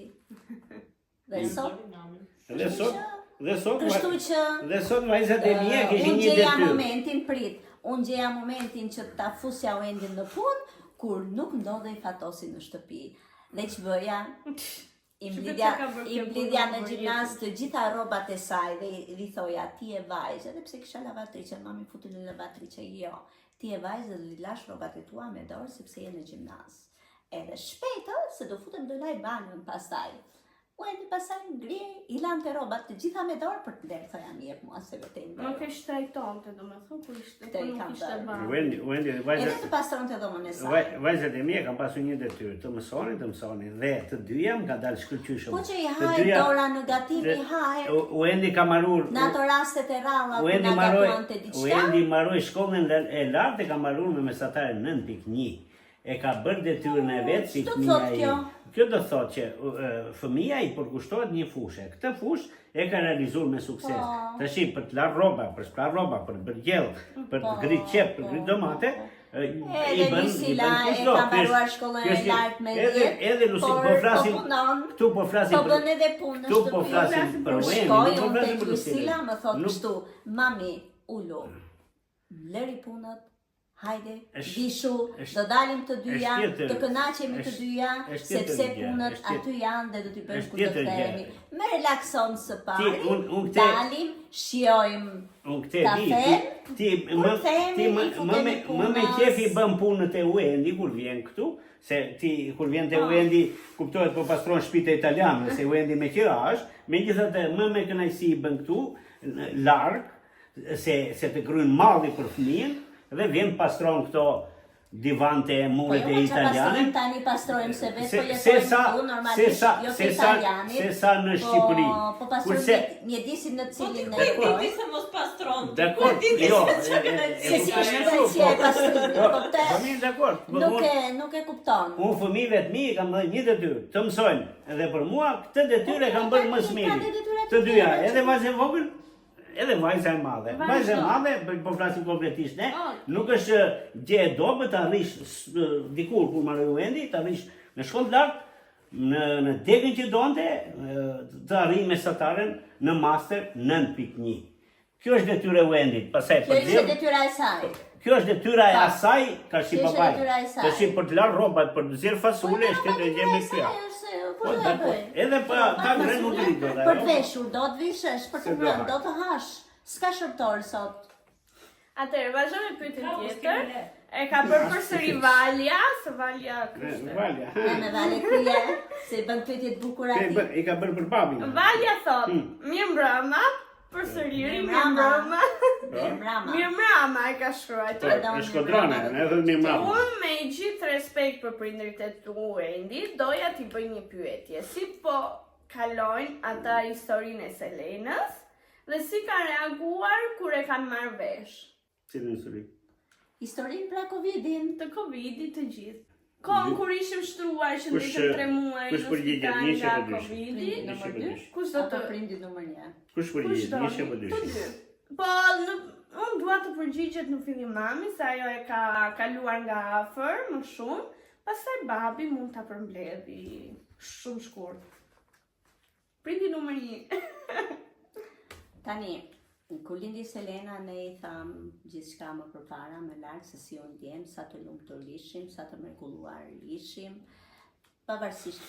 Dhe sot, Edhe sot Kështu që sot vajzat e mia kishin unë një gjeja detyrë. unë gjeja momentin që ta fusja Wendin në punë, kur nuk ndodhej fatosi në shtëpi. Dhe që bëja, i mblidja në gjimnaz të gjitha rrobat e saj dhe i thoja, ti e vajzë, edhe pse kisha lavatriçe, mami futu në lavatriçe, jo. Ti e vajzë dhe i lash rrobat e tua me dorë sepse je në gjimnaz. Edhe shpejtë, se do futem do laj banjën pastaj. Wendi pasaj ngriej, i lante rrobat të gjitha me dorë për të nderë, thoja mirë mua se vete i nderë. Nuk e shtrajtonte, domethënë, kur nuk ishte banë. Wendi, Edhe të pastronte dhomën e saj. vajzat e mia kanë pasur një detyrë, të mësonin dhe të dyja më ka dalë shkëlqyshëm. Po që i haj dora në gatim, i haj. Wendi ka marrur Në ato rastet e ralla ku na gatuante diçka. Wendi mbaroi shkollën e lartë, e ka mbaruar me mesatare 9.1. E ka bërë detyrën e vet si fëmia i. Kjo do thotë që fëmia i përkushtohet një fushë. Këtë fushë e ka realizuar me sukses. Tash për të larë rroba, për sprar rroba, për bërë gjell, për të ngritë qep, për ngritë domate, i bën kushto. E ka mbaruar shkollën e lartë me 10. Edhe Lusi po flasim. Këtu po flasim. Po bën edhe punë në shtëpi. Po flasim për Wendin, po flasim për Lucila, më thotë kështu, mami, ulo. Lëri punët. Hajde, vishu, do dalim të dyja, të kënaqemi të dyja, sepse punët aty janë dhe do t'i bëjmë ku do të themi. Me relakson së pari, dalim, shijojmë kafe, më me qefi bën punët e Wendi kur vjen këtu, se ti kur vjen te Wendi kuptohet po pastron shtëpitë italiane, se Wendi me qira është, megjithatë më me kënaqësi bën këtu larg, se të kryen malli për fëmijën. Dhe vjen pastron këto divante e mullet e italiane. Po tani pastrojmë se vetë po jetojmë këtu normalisht jo të italianit. Se sa në Shqipëri. Po pastrojmë mjedisin në cilin ne. Po ti se mos pastron. Dakor, jo. Se si është e pastrimi. Dakor. Nuk e kupton. Unë fëmijëve të mi kam dhënë një detyrë, të mësojnë. Edhe për mua këtë detyrë e kam bërë më së miri. Të dyja, edhe vajzën e vogël, edhe vajza e madhe. Vajza e madhe, po flasim konkretisht ne, nuk është gjë e dobët të arrish dikur kur marrë Wendi, të arrish në shkollë lartë, në degën që donte, të arrijë mesataren në master 9.1. Kjo është detyra e Wendit, pastaj për Kjo është detyra e saj. Kjo është detyra e asaj, ka shi babaj. Ka shi për të larë rrobat, për të zirë fasule, është të gjë me kja. Edhe pa gre nuk rritë. Për të veshur, do të vishësh, për të brënë, do të hash. S'ka shërtorë sot. Atëherë, vazhdo me pyetjen tjetër. E ka bërë përsëri Valja, se Valja kështë. Valja. Me Valja krye, se bën pyetje të bukura ti. I ka bërë për babin. Valja thot, mirë mbrëma, përsëriri mirë mbrëma. Mirë mbrëma e ka shkruar. Në shkodrone, edhe mirë mbrëma. Unë me gjithë respekt për prindërit e tu Wendi, doja t'i bëj një pyetje. Si po kalojnë ata historinë e Selenës dhe si kanë reaguar kur e kanë marrë vesh? Cilën histori? Historinë pra Covidin. Të Covidit të gjithë. Kohën kur ishim shtruar që ndishëm 3 muaj në spital nga Covidi. Kush do të prindi numër 1? Kush përgjigjet? Nishe për dyshë. Po, unë dua të përgjigjet në fillim mami, se ajo e ka kaluar nga afër më shumë, pastaj babi mund ta përmbledhi shumë shkurt. Prindi numër 1. Tani, kur lindi Selena, ne i tham gjithçka më përpara, më larg se si u ndjem, sa të lumtur ishim, sa të mrekulluar ishim, pavarësisht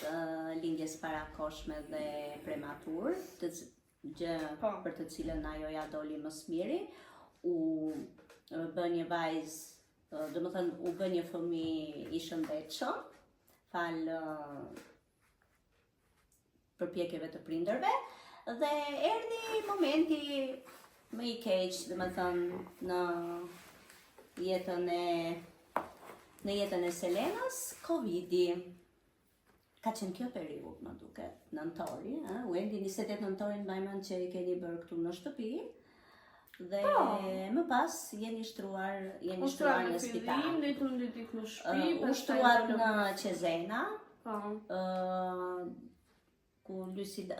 lindjes parakoshme dhe prematur, gjë për të cilën ajo ja doli më së miri, u bë një vajzë, domethënë u bë një fëmijë i shëndetshëm, fal përpjekjeve të prindërve, dhe erdhi momenti më i keq, domethënë në jetën e Selenës, Covidi. Ka qenë kjo periudhë, më duket, nëntori, Wendi 28 nëntorin mbajmën që i keni bërë këtu në shtëpi, dhe më pas jeni shtruar në spital. U shtruat në Qezena, ku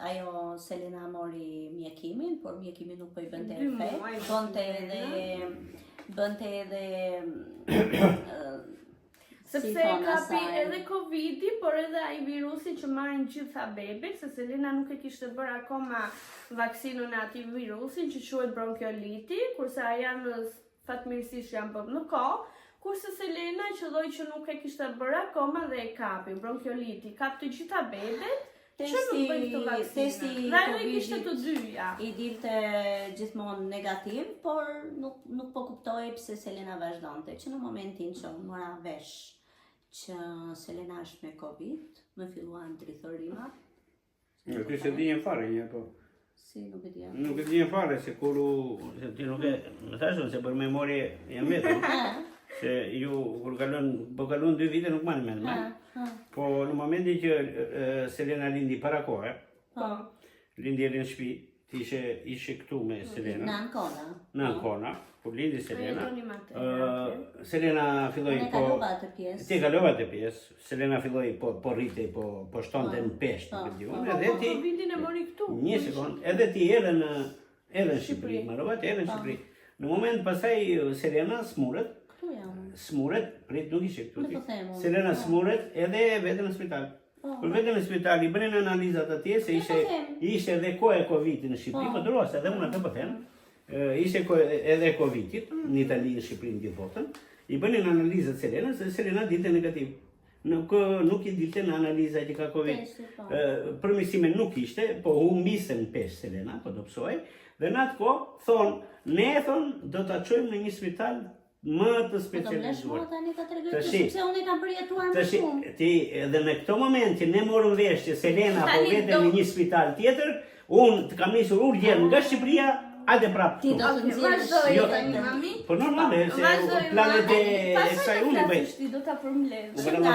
ajo Selena mori mjekimin, por mjekimin nuk po i bënte efekt, bënte edhe Sepse e kapi edhe Covidi, por edhe ai virusi që marrin gjitha bebet, se Selena nuk e kishte bërë akoma vaksinën e atij virusi që quhet bronkioliti, kurse Arianës fatmirësisht janë bërë në kohë, kurse Selena që nuk e kishte bërë akoma dhe e kapi bronkioliti, kap të gjitha bebet. Testi Covidit të dyja. I dilte gjithmonë negativ, por nuk po kuptoj pse Selena vazhdonte, që në momentin që mora vesh që Selena është me Covid, më filluan rithorimat. Ti se dijen fare një po. Si nuk e dijen? Nuk e dijen fare se ti nuk e më thashun se për memorie jam vetëm. Se ju kur kalon 2 vite nuk marrë mend. Po në momentin që Selena lindi para kohë, lindi në shtëpi, ishe këtu me Selena. Në Ancona, kur lindi Selena. Selena filloi Ti kalova atë pjesë. Selena filloi po rritej, po shtonte në peshë, edhe ti. Covidin e mori këtu. Një sekond, edhe ti edhe në Shqipëri, marrovat edhe në Shqipëri. Në moment pasaj Selena smuret. Prit nuk ishe këtu. Selena smuret edhe vetëm në spital. Kur vetëm në spital i bënin analizat atje se ishte edhe kohë e Covidit në Shqipëri, më durosa edhe unë atë po them. Ishte edhe Covidit në Itali, në Shqipëri, në gjithë botën. I bënin analizat Selena se Selena dilte negativ. Nuk i dilte në analiza që ka Covid. Përmirësime nuk ishte, po humbisen peshë Selena, po do psoj. Dhe në atë kohë thonë, ne do ta çojmë në një spital më të specializuar. Ti edhe në këto moment që ne morëm vesh që Selena po vetëm në një spital tjetër, unë të kam nisur urgjent nga Shqipëria, hajde prapë. Ti do të nxjerrësh tani mami? Po normale, se planet e kësaj unë bëj. Ti do ta përmbledh. Që nga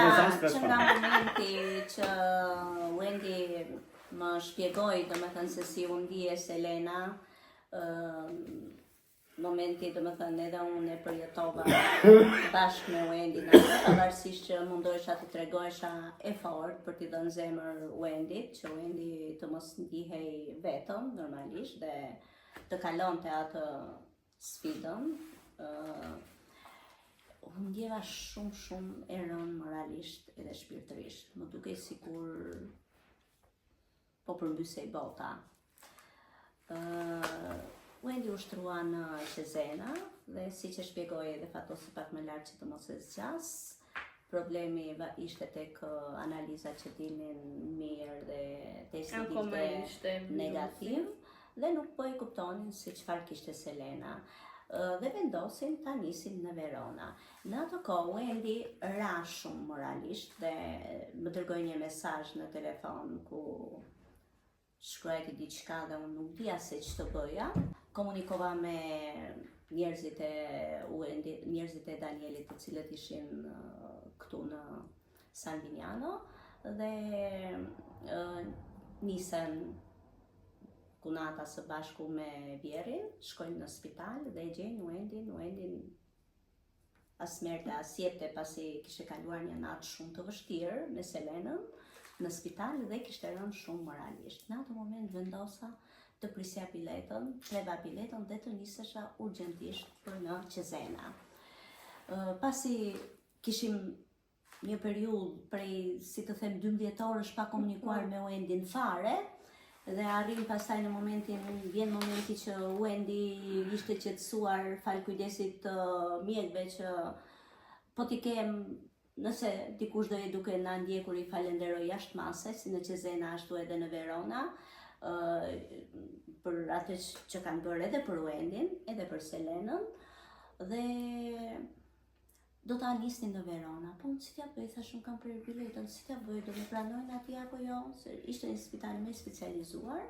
momenti që Wendy më shpjegoi, domethënë se si u ndije Selena, momenti domethënë edhe unë e përjetova bashkë me Wendy, pavarësisht që mundohesha të tregohesha effort për t'i dhënë zemër Wendyt, që Wendy të mos ndihej vetëm normalisht dhe të kalonte atë sfidën. Unë ndjeva shumë e rënë moralisht edhe shpirtërisht. Më dukej sikur po përmbysej bota. Wendy ushtrua në Qezena dhe siç e shpjegoi edhe Fatosi pak më lart që të mos e zgjas, problemi ishte tek analizat që dilnin mirë dhe testi ishte negativ dhe nuk po e kuptonin se çfarë kishte Selena. Dhe vendosin ta nisin në Verona. Në atë kohë Wendy ra shumë moralisht dhe më dërgoi një mesazh në telefon ku shkruajti diçka dhe unë nuk dija se ç'të bëja. Komunikova me njerëzit e Danielit, të cilët ishin këtu në San Gimignano dhe nisen kunata së bashku me Vjerin, shkojnë në spital dhe e gjejnë Wendyn as merte as jepte pasi kishte kaluar një natë shumë të vështirë me Selenën në spital dhe kishte rënë shumë moralisht. Në atë moment vendosa të prisja biletën, treva biletën dhe të nisesha urgjentisht për në Qezena. Pasi kishim një periudhë prej, si të them, 12 orësh pa komunikuar me Wendyn fare, dhe arrim pastaj në vjen momenti që Wendy ishte qetësuar fal kujdesit të mjekëve që po t'i kem, nëse dikush do e duke na ndjekur i falenderoj jashtë mase, si në Qezena ashtu edhe në Verona, për atë që kanë bërë edhe për Wendyn, edhe për Selenën, dhe do ta nisnin në Verona. Po unë si t'ja bëj, thash unë kam prerë biletën, si t'ja bëj, do me pranojnë atje apo jo, se ishte një spital më specializuar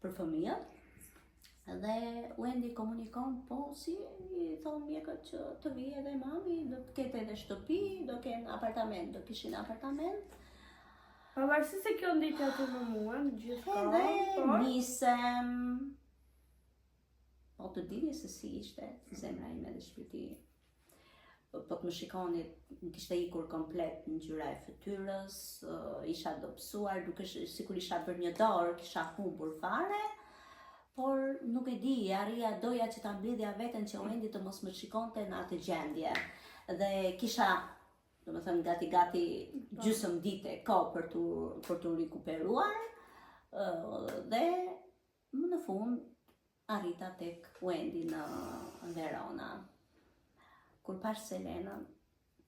për fëmijët. Dhe Wendy komunikon, po si i thonë mjekët që të vijë edhe mami, do të ketë edhe shtëpi, do kenë apartament, do kishin apartament. Pavarësisht se kjo ndikja të më mua, në gjithë edhe nisem, po të dini se si ishte zemra ime dhe shpirti. Po të më shikoni, kishte ikur komplet në ngjyra e fytyrës, isha dobësuar, duke sikur isha bërë një dorë, kisha humbur fare, por nuk e di, doja që ta mblidhja veten që Wendy të mos më shikonte në atë gjendje. Dhe kisha do më thënë gati gjysmë dite kohë për të rikuperuar, dhe më në fund arrita tek Wendy në Verona. Kur pash Selenën,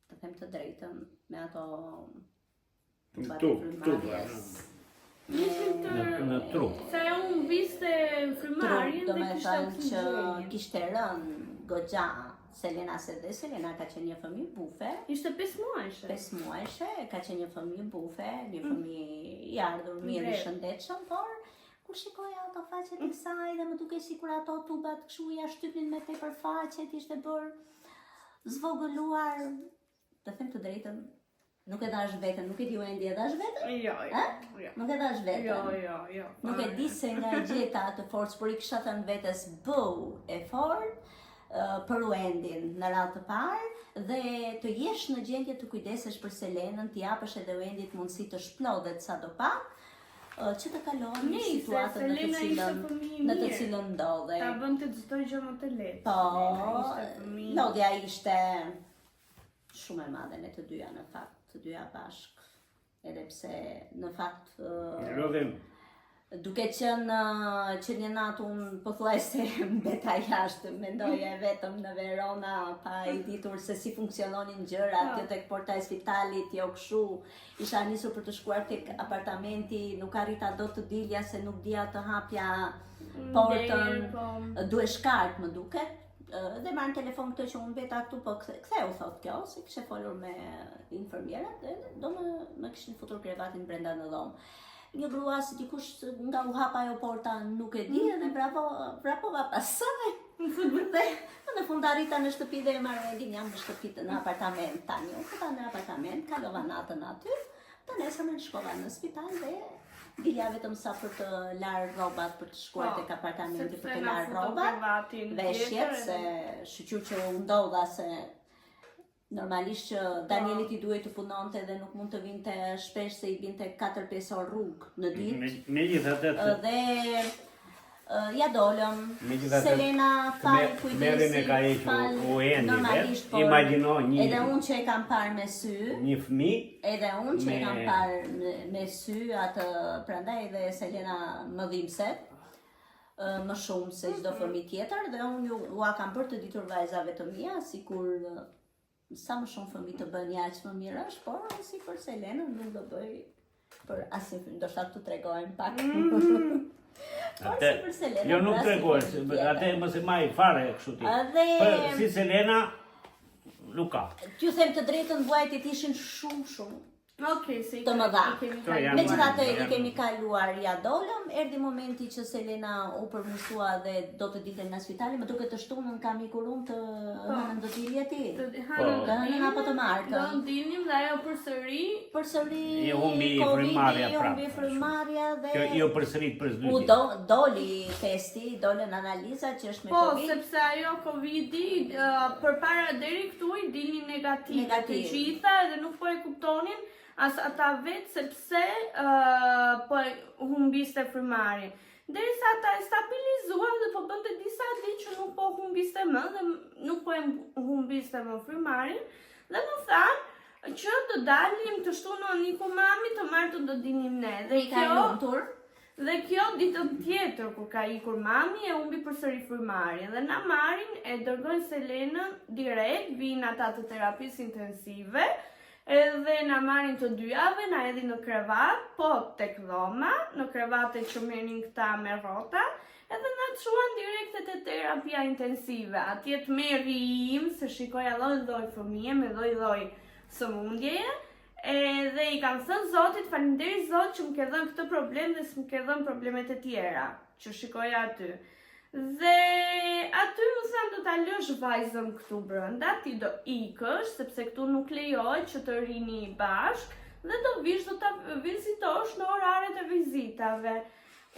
të them të drejtën, me ato në trup. Se unë viste frymarrjen do dhe me kishte thënë që oksigen. kishte rënë goxha Selena, se dhe Selena ka qenë një fëmijë bufe, Ishte 5 muajshe. 5 muajshe, ka qenë një fëmijë bufe, një fëmijë i ardhur mirë i shëndetshëm, por kur shikoja ato faqet e saj dhe më duke sikur ato tubat kështu ja shtypnin me tepër faqet, ishte bërë zvogëluar, të them të drejtën, nuk e dash veten, nuk e di Wendy e dash veten? Jo. Nuk e dash veten. Jo. Nuk e di se nga e gjeta atë forcë, por I kisha thënë vetes bëu e fort për Wendyn në radhë të parë dhe të jesh në gjendje të kujdesesh për Selenën, t'i japësh edhe Wendyt mundësi të shplodhet sadopak, që të kalon në situatën në të cilën ndodhej. Ta bënte çdo gjë më të lehtë. Po, lodhja ishte shumë e madhe me të dyja në fakt, të dyja bashk. Edhe pse në fakt duke qenë që një natë unë pothuajse mbeta jashtë, mendoja vetëm në Verona, pa I ditur se si funksiononin gjërat, jo tek porta e spitalit, jo kështu. Isha nisur për të shkuar tek apartamenti, nuk arrita dot të dilja se nuk dija të hapja portën, duhe shkart më duket. Dhe marrën telefon këtë që unë beta këtu, po ktheu thot kjo, se kishe folur me infermierat, dhe do më kishin futur krevatin brenda në dhomë. Një grua si dikush nga u hapa ajo porta nuk e di edhe vrapova pasaj. Dhe në fund arrita në shtëpi dhe e marrë Wendyn jam në shtëpi në apartament tani. Unë këta në apartament, kalova natën aty, të nesërmen shkova në spital dhe dilja vetëm sa për të larë rrobat, për të shkuar tek apartamenti për të larë rrobat, veshjet, se shqyr që u ndodha se normalisht që Danielit I duhet të punonte dhe nuk mund të vinte shpesh se I binte 4-5 orë rrugë në ditë. Megjithatë, ja dolëm. Selena fal kujdesi, fal normalisht, por edhe unë që e kam parë me sy, një fëmijë, edhe unë që e kam parë me sy atë, prandaj edhe Selena më dhimbse, më shumë se çdo fëmijë tjetër, dhe unë ua kam bërë të ditur vajzave të mia, sikur sa më shumë fëmijë të bën aq më mirë është, por si për Selenën nuk do bëj për asnjë fëmijë, ndoshta të tregojmë pak. Por si për Selenën. Jo nuk tregohesh, atë mos e maj fare kështu ti. Për si Selena nuk ka. T'ju them të drejtën, vuajtjet ishin shumë të mëdha. Megjithatë I kemi kaluar, ja dolëm, erdhi momenti që Selena u përmirësua dhe do të dilte nga spitali, më duket të shtunën kam ikur unë të hënën do t'ilje ti. Të hënën apo të martën. Do ndinim dhe ajo përsëri I humbi frymarrja prapë. Frymarrja dhe jo përsërit për u doli testi, dolën analizat që është me Covid. Po, sepse ajo Covidi përpara deri këtu I dilnin negativ. Të gjitha edhe nuk po e kuptonin as ata vetë sepse po humbiste frymarrjen. Derisa ata e stabilizuan dhe po bënte disa ditë që nuk po humbiste më dhe nuk po e humbiste më frymarrjen dhe më thanë që të dalim të shtunon Niku mami të martën do dinim ne. Dhe kjo ditën tjetër kur ka ikur mami e humbi përsëri frymarrjen dhe na marrin e dërgojnë Selenën direkt, vinë ata të terapisë intensive. Edhe na marrin të dy javë, na edhin në krevat, po tek dhoma, në krevatet që merrin këta me rrota, edhe na çuan direkt te terapia intensive. Atje të merri im, se shikoja lloj-lloj fëmijë me lloj-lloj sëmundjeje, edhe I kam thënë Zotit, faleminderit Zot që më ke dhënë këtë problem dhe s'më ke dhënë problemet e tjera që shikoja aty. Dhe aty më thënë do ta lësh vajzën këtu brenda, ti do ikësh, sepse këtu nuk lejohet që të rini bashk, dhe do vish do ta vizitosh në oraret e vizitave.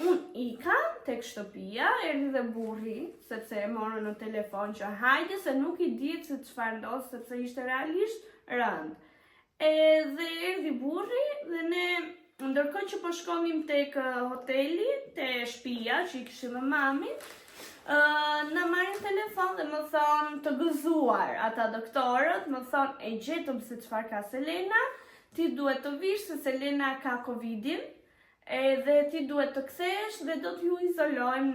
Unë ikam tek shtëpia, erdhi dhe burri, sepse e morën në telefon që hajde se nuk I dihet se çfarë ndodh, sepse ishte realisht rënd. Dhe erdhi burri dhe ne ndërkohë që po shkonim tek hoteli, te shtëpia që I kishim me mamin, na marrin telefon dhe më thonë të gëzuar ata doktorët, më thonë e gjetëm se çfarë ka Selena, ti duhet të vish se Selena ka Covidin, edhe ti duhet të kthesh dhe do t'ju izolojmë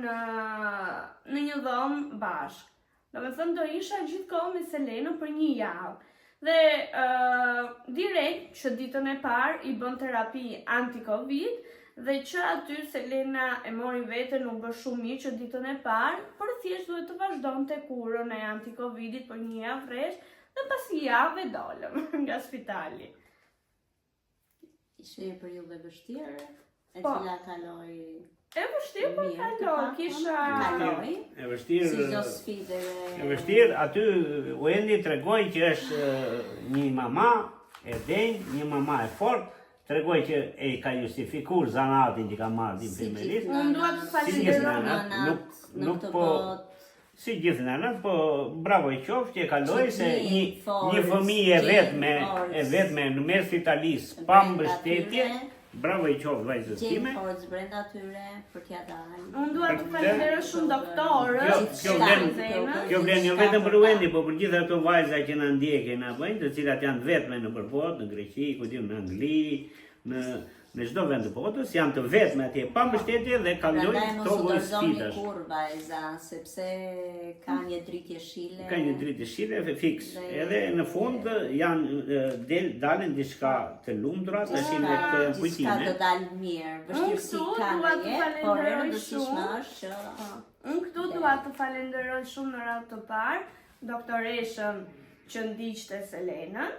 në një dhomë bashkë. Do me thënë do isha gjithkohë me Selenën për 1 javë. Dhe direkt që ditën e parë i bën terapi anti-Covid dhe që aty Selena e mori veten u bë shumë mirë që ditën e parë, por thjesht duhet të vazhdonte kurën e anti-Covidit për 1 javë rresht dhe pas 1 javë dolëm nga spitali. Ishte një periudhë e vështirë, e Po. cila kaloi E vështirë për kaloj, kisha... kaloi, E vështirë. si çdo sfidë E vështirë, aty Wendy tregoi që është një mama e denjë, një mama e fortë, tregoi që e ka justifikuar zanatin që ka marrë din primerisht. Unë dua të falenderoj. Nuk po si gjithë nënat, po bravo i qoftë që e kaloi se një fëmijë e vetme në mes të Italisë pa mbështetje. Bravo i qoftë vajzës time. Jane Fords brenda tyre për t'ja dalë. Unë dua të falenderoj shumë doktorët. Kjo vlen jo vetëm për Wendy, po për gjitha ato vajza që na ndjekin apo të cilat janë vetme në botë, në Greqi, ku diun, në Angli, në çdo vend të botës, janë të vetme atje pa mbështetje dhe kalojnë këto sfidash. Kur vajza, sepse ka një dritë jeshile. Ka një dritë jeshile fiks. Edhe në fund janë dalin diçka të lumtura, tashin me këtë janë kujtime. Diçka do dalë mirë, vështirësi ka ndonjëherë, por e rëndësishme është që Unë këtu dua të falenderoj shumë në radhë të parë doktoreshën që ndiqte Selenën,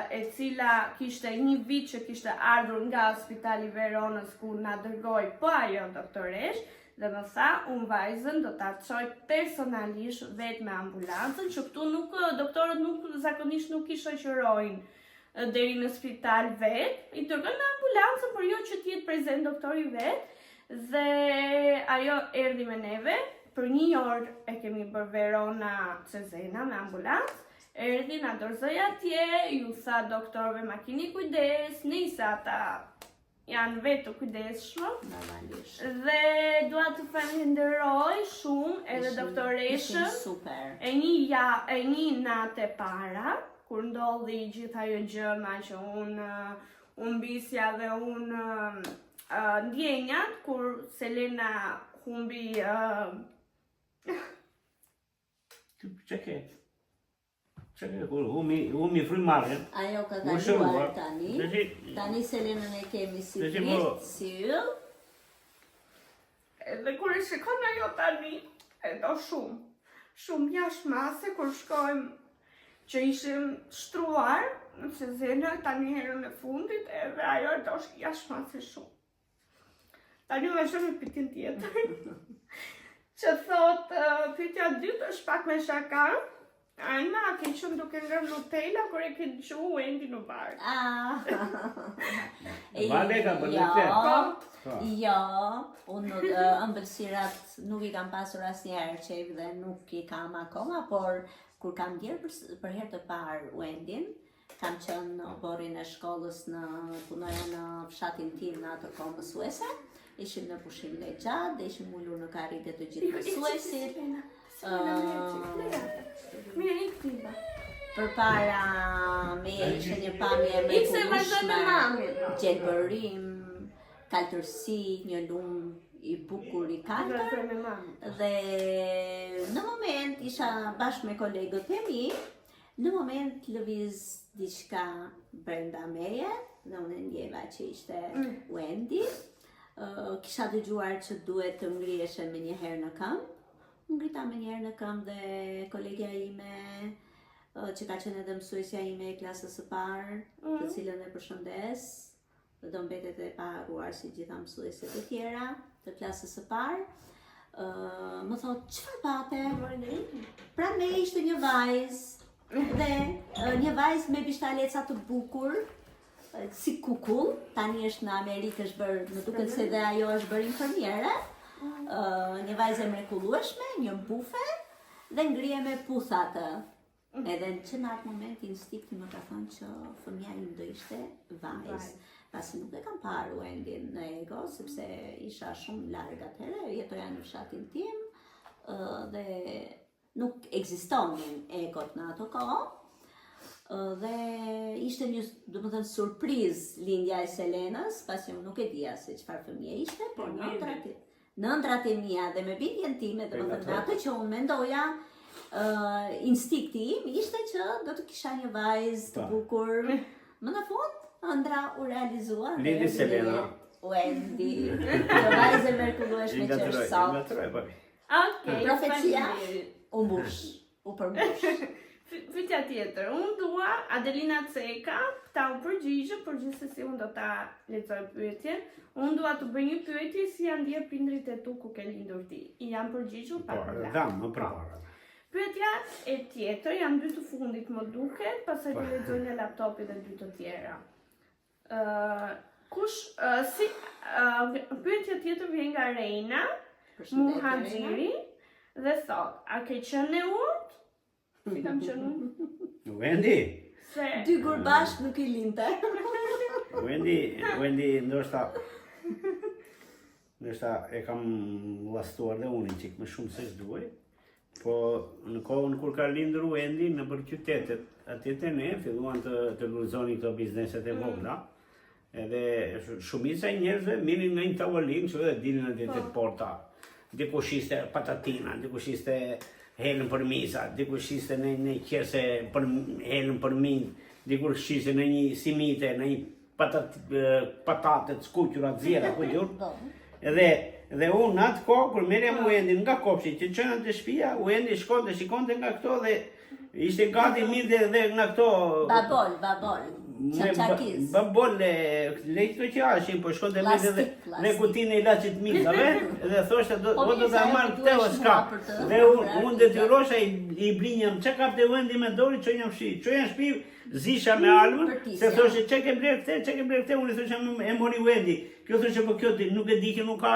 e cila kishte 1 vit që kishte ardhur nga Spitali Veronës ku na dërgoi po ajo doktoresh dhe më tha unë vajzën do ta çoj personalisht vetë me ambulancën që këtu doktorët zakonisht nuk i shoqërojnë deri në spital vetë, i dërgojnë me ambulancën por jo që t'jetë prezent doktori vetë dhe ajo erdhi me neve për 1 orë e kemi bërë Verona Cezena me ambulancë. Erdhi na dorëzoi atje, ju tha doktorëve ma keni kujdes, nisa ata janë vetë kujdesshëm. normalisht. Dhe dua të falenderoj shumë edhe doktoreshën e një natë para, kur ndodhi gjithë ajo gjëma që unë bisja dhe unë ndjenjat, kur Selena humbi Kur humi frymarrjen. Ajo ka kaluar tani. Tani Selenën e kemi si pritë, si yll. Edhe kur e shikon ajo tani, e do shumë jashtëmase kur shkojmë që ishim shtruar në Cezena tani herën e fundit edhe ajo e do jashtëmase shumë. Tani vazhdojmë me pyetjen tjetër. Që thot, pyetja dytë është pak me shaka. Ana, ke qenë duke ngrënë Nutella kur e ke dëgjuar Wendy në bar. Vale ka bërë Jo, unë ëmbëlsirat nuk i kam pasur asnjëherë qejf dhe nuk i kam akoma, por kur kam ndjerë për herë të parë Wendyn, kam qenë në oborin e shkollës punoja në fshatin tim në atë kohë mësuese, ishim në pushim dhe gjatë, dhe ishim ullur në karritë të gjithë mësuesit. Përpara me ishte një pamje me mrekullueshme, gjelbërim, kaltërsi, një lumë i bukur i kaltër. Dhe në moment isha bashkë me kolegët e mi, në moment lëviz diçka brenda meje, dhe unë ndjeva që ishte Wendy. Kisha dëgjuar që duhet të ngriheshe me një herë në këmbë. Ngrita me njerë në këmbë dhe kolegja ime, që ka qenë edhe mësuesja ime e klasës së parë, të cilën e përshëndes, dhe do mbetet e paharuar si gjitha mësueset e tjera të klasës së parë, më thotë, çfarë pate? Pra me ishte një vajzë, dhe një vajzë me bishtaletsa të bukur, si kukull, tani është në Amerikë, është bërë, më duket se dhe ajo është bërë infermiere, një vajzë e mrekullueshme, një bufe dhe ngrije me puthatë. Edhe që në atë moment instinkti më ka thënë që fëmija im do ishte vajzë. Pasi nuk e kam parë Wendyn në ego, sepse isha shumë larg atëherë, jetoja në fshatin tim dhe nuk ekzistonin ekot në ato kohë. Dhe ishte një, domethënë, surprizë lindja e Selenës, pasi unë nuk e dija se çfarë fëmije ishte, por nëntrat e mia dhe me bindjen time, domethënë atë që unë mendoja, instinkti im ishte që do të kisha një vajzë të bukur. Më në fund, ëndra u realizua. Lindi Selena. Wendy, një vajzë e mrekullueshme që është sot. Okej, Profecia u mbush, u përmbush. Pyetja tjetër, unë dua Adelina Ceka, ta u përgjigje, por gjithsesi unë do ta lexoj pyetjen. Unë dua të bëj një pyetje si janë ndjer prindrit e tu ku ke lindur ti. I janë përgjigjur pa problem. Më përpara. Pyetja e tjetër, janë dy të fundit më duket, pastaj do lexoj në laptopi dhe dy të tjera. Pyetja tjetër vjen nga Reina Muhaxhiri dhe thot, a ke qenë e urt? Si kam qenë unë? Wendy, Dy gur bashk nuk I linte. Wendy ndoshta e kam llastuar dhe unë çik më shumë se ç'duaj. Po në kohën kur ka lindur Wendy nëpër qytetet, atje te ne filluan të lulëzonin këto bizneset e vogla. Edhe shumica e njerëzve mirën në një tavolinë, që edhe dilin atje te porta. Dikush ishte patatina, dikush ishte helën për miza, dikush ishte në një qese për helën për minë, dikush ishte në një simite, në një patate të skuqura, të zjera, Edhe unë në atë kohë, kur merja mu Wendy nga kopshi, që qënë të shtëpia, Wendy shkonte, shikonte nga këto dhe ishte gati mirë dhe nga këto... Babol, çakiz. Babol, lejtë që ashin, po shkonte mirë dhe kutinë I laqit mizave, dhe thoshte, o do të marrë këte o s'ka. Dhe unë detyrosha I blinjëm, që kapte Wendy me dori, që jam shpi, zisha me almën, se thoshe, që ke blerë këte, unë I thoshe, e mori Wendy. Kjo thoshe, po kjo nuk e di që nuk ka,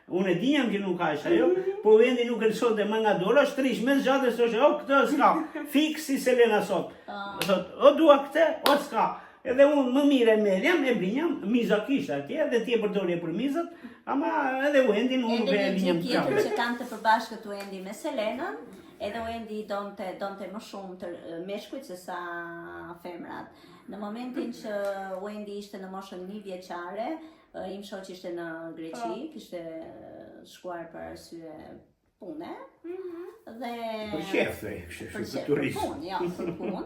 unë e dinjam që nuk ka isha jo, po Wendy nuk e lësonte më nga dora, shtrish me zgjatë dhe thoshe, o këtë s'ka, fik si Selena sot. Thot, o dua këte, o s'ka. Edhe unë më mire merjam, e blinjam, miza kishte atje, dhe ti e përdorje për mizat, ama edhe Wendy nuk e blinjam të tjetër që kanë të përbashkët Wendy me Selenën, edhe Wendy donte më shumë të meshkujt se sa femrat. Në momentin që Wendy ishte në moshën 1 vjeçare, im shoqi ishte në Greqi, kishte shkuar për arsye pune. Dhe për qef, për turizm. Për punë.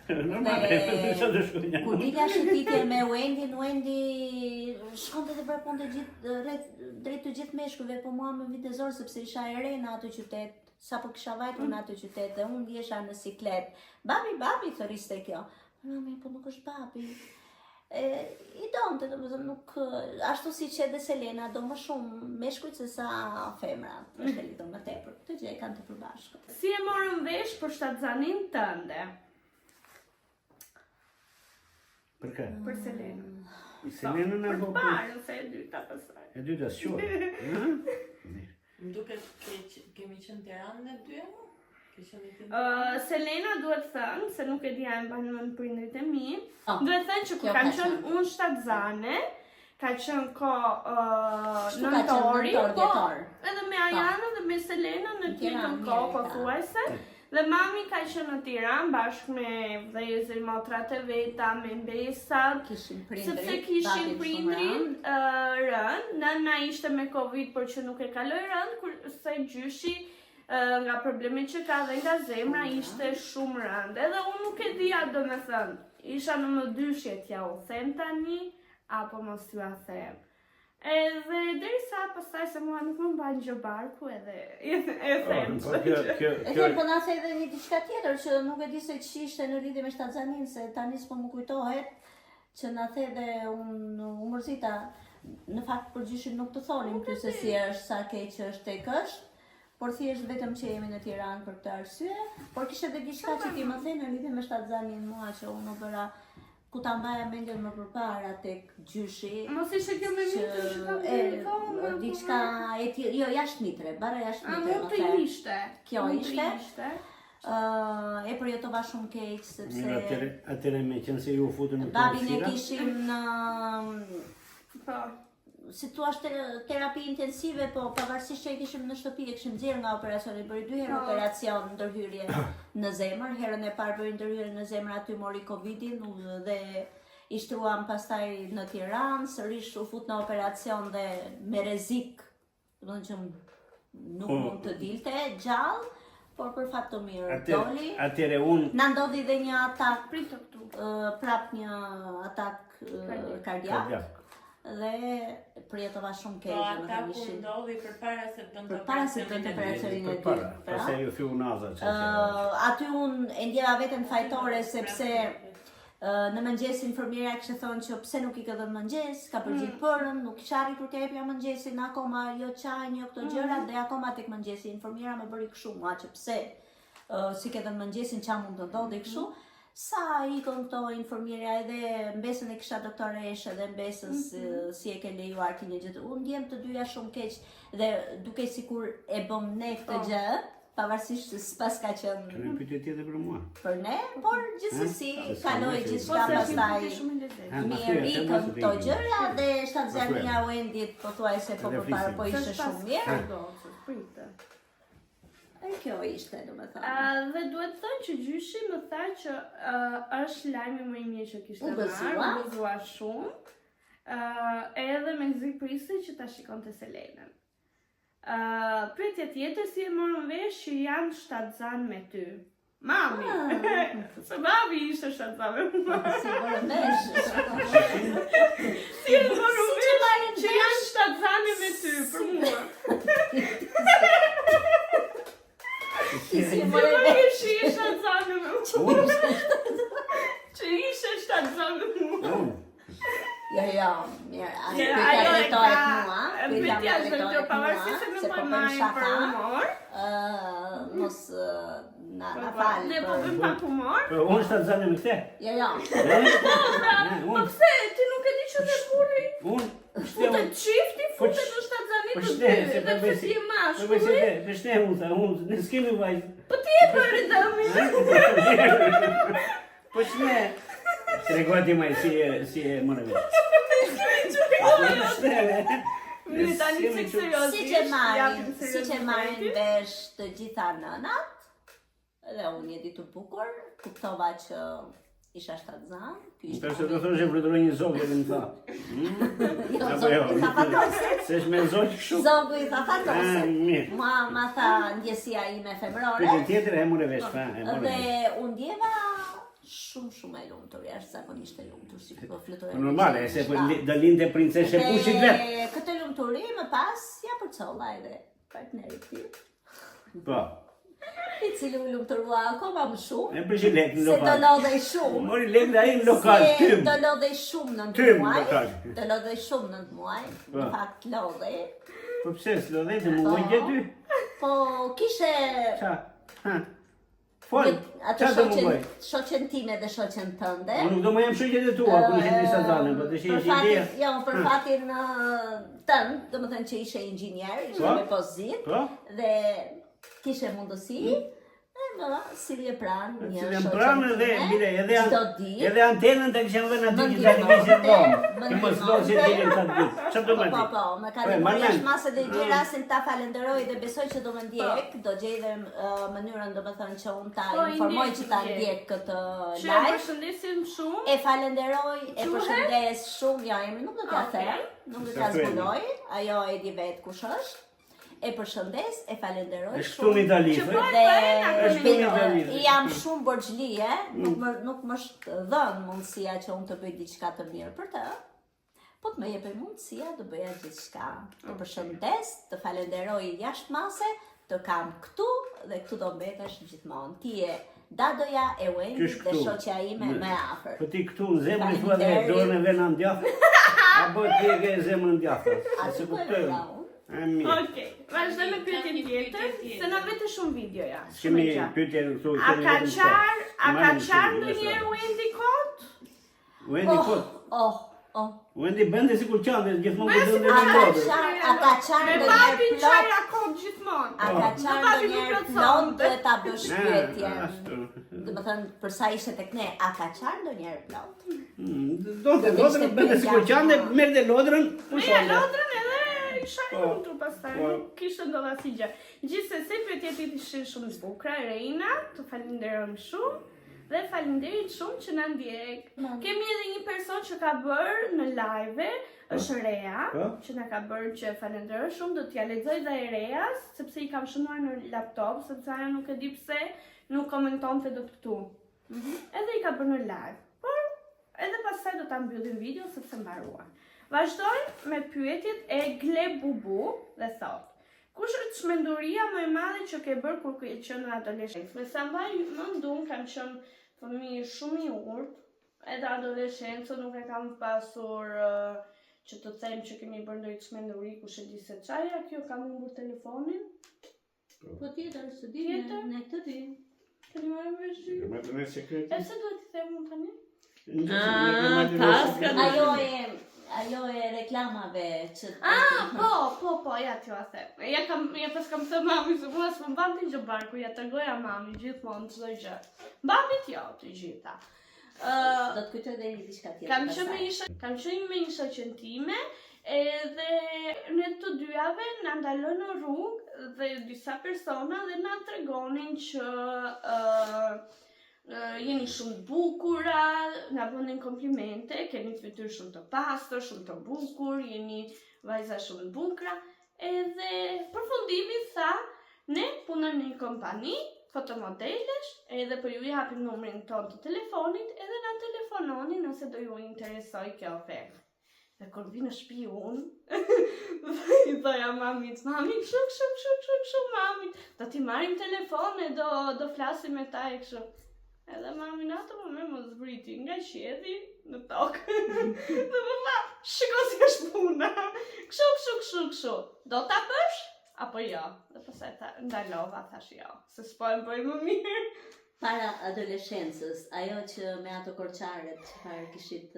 Dhe kur dilja shëtitje me Wendy shkonte dhe bërponte drejt të gjithë meshkujve, po mua më vitezor sepse isha e re në atë qytet. Sa po kisha vajtur në atë qytet dhe unë ndjesha në siklet. Babi, thëriste kjo. Mami, po nuk është babi. I donte, domethënë nuk, ashtu si që edhe Selena do më shumë meshkujt se sa femrat, është lidhur më tepër. Këtë gjë kanë të përbashkët. Si e morën vesh për shtatzanin tënde? Për kë? Për Selenën. Selenën Për të parë, ose e dyta pastaj. E dyta s'quhet. Më duket kemi qenë Tiranë ne dy apo? Selena duhet thënë, se nuk e dija e mbanë më në prindrit e mi, duhet thënë që kur kam qenë unë shtatzane, ka qenë ko nëntori, edhe me Ajana dhe me Selena në tjetën ko pothuajse, dhe mami ka qenë në Tiranë bashkë me vëllezër, motrat e veta, me mbesat, sepse kishin prindrit rënd, nëna ishte me Covid, por që nuk e kaloi rënd, kurse gjyshi nga problemi që ka dhe nga zemra ishte shumë rënd. Edhe unë nuk e dija, do me thënë, isha në më dyshje t'ja u them tani, apo mos t'ja them. Edhe derisa pastaj se mua nuk më mbajnë gjë barku edhe e them. Po na the edhe një diçka tjetër që nuk e di se që ishte në lidhje me shtatzanin, se tani s'po më kujtohet që na the dhe unë u mërzita. Në fakt për gjyshin nuk të thonim ty se si është, sa keq është tek është. Por thjesht vetëm që jemi në Tiranë për këtë arsye, por kishte edhe diçka që ti më the në lidhje me shtatzanin mua që unë u bëra ku ta mbaja mendjen më përpara tek gjyshi. Mos ishte kjo me mitre, diçka e tillë, jo jashtëmitre, bara jashtëmitre. Mund të ishte. Kjo ishte. E përjetova shumë keq sepse atëre me qenë se ju futën në babin e kishim në si thua terapi intensive, po pavarësisht që e kishim në shtëpi, e kishim nxjerrë nga operacioni, bëri 2 herë operacion ndërhyrje në zemër. Herën e parë bëri ndërhyrje në zemër, aty mori Covidin dhe i shtruam pastaj në Tiranë, sërish u fut në operacion dhe me rrezik, domethënë që nuk mund të dilte gjallë, por për fat të mirë doli. Atëre unë Na ndodhi dhe një atak, Pritë këtu. prap një atak kardiak. Dhe përjetova shumë keq, ataku ndodhi përpara se bënte operacionin e përpara, dytë. pastaj ju fiu naza që Aty unë e ndjeva veten fajtore sepse në mëngjes infermiera kishte thonë që pse nuk i ka dhënë mëngjes, ka përgjigj përën, nuk kisha arritur të jepja mëngjesin, akoma jo çajin, jo këto gjëra, dhe akoma tek mëngjesi infermiera më bëri kështu, mua që pse si ke dhënë mëngjesin, ç'a mund të ndodhi kështu. Sa ikon këto infermiera, edhe mbesën e kisha doktore Eshe dhe mbesës si e ke lejuar ti një gjë. Unë ndjem të dyja shumë keq dhe duke sikur e bëm ne këtë gjë, pavarësisht se s'pas ka qenë Kënë pyetje tjetër për mua. për ne, por gjithsesi kaloi gjithçka Po, pastaj shumë i lezetshëm. mirë ikën këto gjëra dhe shtatzënia u endit pothuajse po përpara po ishte shumë mirë. Pritë. E kjo ishte, domethënë. Dhe duhet të thënë që gjyshi më tha që është lajmi më i mirë që kishte U gëzua. marrë, u gëzua shumë. Edhe me zi priste që ta shikonte Selenën. Pyetja tjetër si e morën vesh që janë shtatzan me ty. Mami. Se mami ishte shtatzan me mua. Sigurisht. Si e morën vesh që janë shtatzane me ty për mua. Si Si më më e vesh që ishe shtatzane me mua. Që ishe shtatzane me mua. Jo, mirë, Ajo pyetja e drejtohet ka, mua, pyetja është drejtohet kjo pavarësisht se mua, nuk se po po bën marrim për shaka, humor. mos na fal. Ne po bëjmë pak humor. Po unë shtatzane me këtë. Jo. Po pse ti nuk e di që ne burri? Unë Futet çifti, futet në shtatzani Po të shte, dy. se Dhe po pse besi. ti je Po mashkull? bëjë se shte unë, ne s'kemi vajzë. Po ti e bëri dëmi. Po shme. Tregoti më si e më në vetë. Ne tani çik seriozisht. Si që marrin vesh të gjitha nënat, dhe unë je ditë bukur, kuptova që isha shtatzan, ky ishte. Përse do thosh e fluturoj një zogë edhe më tha. Apo jo. I tha fatose. Se është me zogë kështu. Zogu i tha fatose. Mirë. Mua ma tha ndjesia ime femrore. Pyetje tjetër e morë vesh, pa, e morë Dhe vesh. unë ndjeva shumë e lumtur, jashtëzakonisht e lumtur, si po fluturoj. Po normale, se po do linte princeshe pushit vet. Dhe këtë lumturi më pas ja përcolla edhe partneri tim, Po. i cili u lumturua akoma më shumë. E përgjë lek në Se do lokal. lodhej shumë. Mori lek dhe ai në lokal Se tym. do lodhej shumë në Tym muaj. lokal. Do lodhej shumë në muaj. Në Po. fakt lodhej. Po pse s'lo dhe të më vojgje ty? Po kishe Qa? Ha? Fol, atë qa do më voj? shoqen time dhe shoqen tënde. Unë nuk do më jam shoqet e tua, kur ishe një shtatzane, po të Për shesh fatin, ideja. jo, për fatin tënd, do më thënë që ishe inxhinier, ishe Po. me pozit, Po? dhe kishe mundësi, dhe më sili e pranë një Cilën shoqen pranë edhe bile, çdo ditë. edhe antenën të kishëm vënë aty Më që ta ndihmonte, kishim vonë. më Ti mos do që ndihmonte. dilin të ditë. Çfarë do më Po, di? po, me ka Po, dhe marrë jashtë mend. masë dhe gjerasin ta falenderoj dhe besoj që do më ndjek, do gjej dhe mënyrën do më thënë që unë ta Po, informoj ndjek, që ta ndjek. ndjek këtë Që e live. përshëndesim shumë. E falenderoj, e Quhet? përshëndes shumë, ja emri nuk do t'ja Okej. them, nuk do t'ja zbuloj, ajo e di vetë kush është. E përshëndes, e falenderoj Është këtu në Itali. Që fe? po Dhe Është këtu në Itali. jam shumë borxhlie, nuk më është dhënë mundësia që unë të bëj diçka të mirë për të. Po të më jepë mundësia të bëja gjithçka. Të përshëndes, të falenderoj jashtë mase, të kam këtu dhe këtu do mbetesh gjithmonë. Ti je dadoja e Wendy Qysh dhe këtu? shoqja ime më e afër. Po ti këtu në zemrë i thua dhe dorën e vena në djathë? Apo ti e ke zemrën në djathë? A Se që po e kuptoj. vëlla unë? E mirë. Okej, vazhdo me pyetjen tjetër, se na vete shumë videoja. Kemi Shumë e gjatë. pyetje këtu. A ka qarë ndonjëherë Wendy kot? Wendy kot. Oh. Wendy bënde si kur qande, gjithmonë Bëj këtë si ndër A në ka modë. qarë, a ka qarë Me ndonjëherë babin plot? qarja kot gjithmonë. A ka qarë Babi nuk ndonjëherë plotson. plot duhet ta bësh pyetjen. ashtu. Do të thënë për sa ishte tek ne, a ka qarë ndonjëherë plot? Do të bënde si kur qande, merë dhe lodrën, Meja lodrën isha lumtur pastaj, nuk kishte ndodhur asgjë. Gjithsesi pyetjet ishin shumë të bukura, Reina, të falenderojmë shumë dhe faleminderit shumë që na ndjek. Kemi edhe një person që ka bërë në live, është Rea, që na ka bërë që falenderoj shumë, do t'ja lexoj dhe Reas, sepse i kam shënuar në laptop, sepse ajo nuk e di pse nuk komentonte dot këtu. Edhe i ka bërë në live. Por edhe pastaj do ta mbyllim video sepse mbaruan. Vazhdojmë me pyetjet e Glebubu dhe thot: kush është çmenduria më e madhe që ke bërë kur ke qenë në adoleshencë? Me sa mbaj mendun, kam qenë fëmijë shumë i urtë, edhe adoleshencë nuk e kam pasur që të them që kemi bërë ndonjë çmenduri, kush e di se çaja, kjo kam humbur telefonin. Po tjetër, së di, ne këtë di. Keni marrë vesh? Me sekret. E pse duhet të them unë tani? Ajo e reklamave që... Po, ja t'ju a them. Ja pas kam thënë mami, se mua s'më mbante gjë barku, ja tregoja mami gjithmonë çdo gjë. Mbambit jo të gjitha. Do të kujtoj dhe një diçka tjetër. Kam qenë me një shoqen time, edhe ne të dyjave na ndalon në rrugë dhe disa persona dhe na tregonin që jeni shumë të bukura, na bënin komplimente, keni fytyrë shumë të pastër, shumë të bukur, jeni vajza shumë të bukura, edhe përfundimi tha, ne punojmë në një kompani, fotomodelesh, edhe për ju i hapim numrin ton të telefonit, edhe na telefononi nëse do ju interesoj kjo ofertë. Dhe kur vi në shtëpi unë, i thoja mamit, mami, kështu, mami, do t'i marrim telefone, do flasim me ta e kështu. Edhe mami në atë moment më zbriti nga qielli në tokë. Dhe më tha, shiko si është puna. Kështu. Do ta bësh? Apo jo? Dhe pastaj ndalova, thash jo, se s'po e bëj më mirë. Para adoleshencës, ajo që me ato korçaret çfarë kishit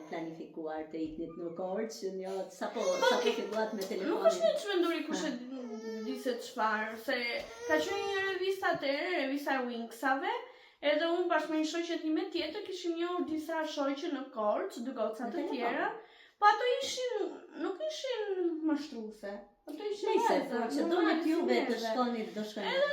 planifikuar të iknit në Korç, jo sapo filluat me telefonin. Nuk është një çmenduri kush e di se çfarë, se ka qenë një revistë atëherë, revista Winksave. Edhe unë bashkë me një shoqe time tjetër kishim njohur disa shoqe në Korç, dy goca të tjera, po ato nuk ishin mashtruese. Ato ishin vajza, që donin juve të shkonin në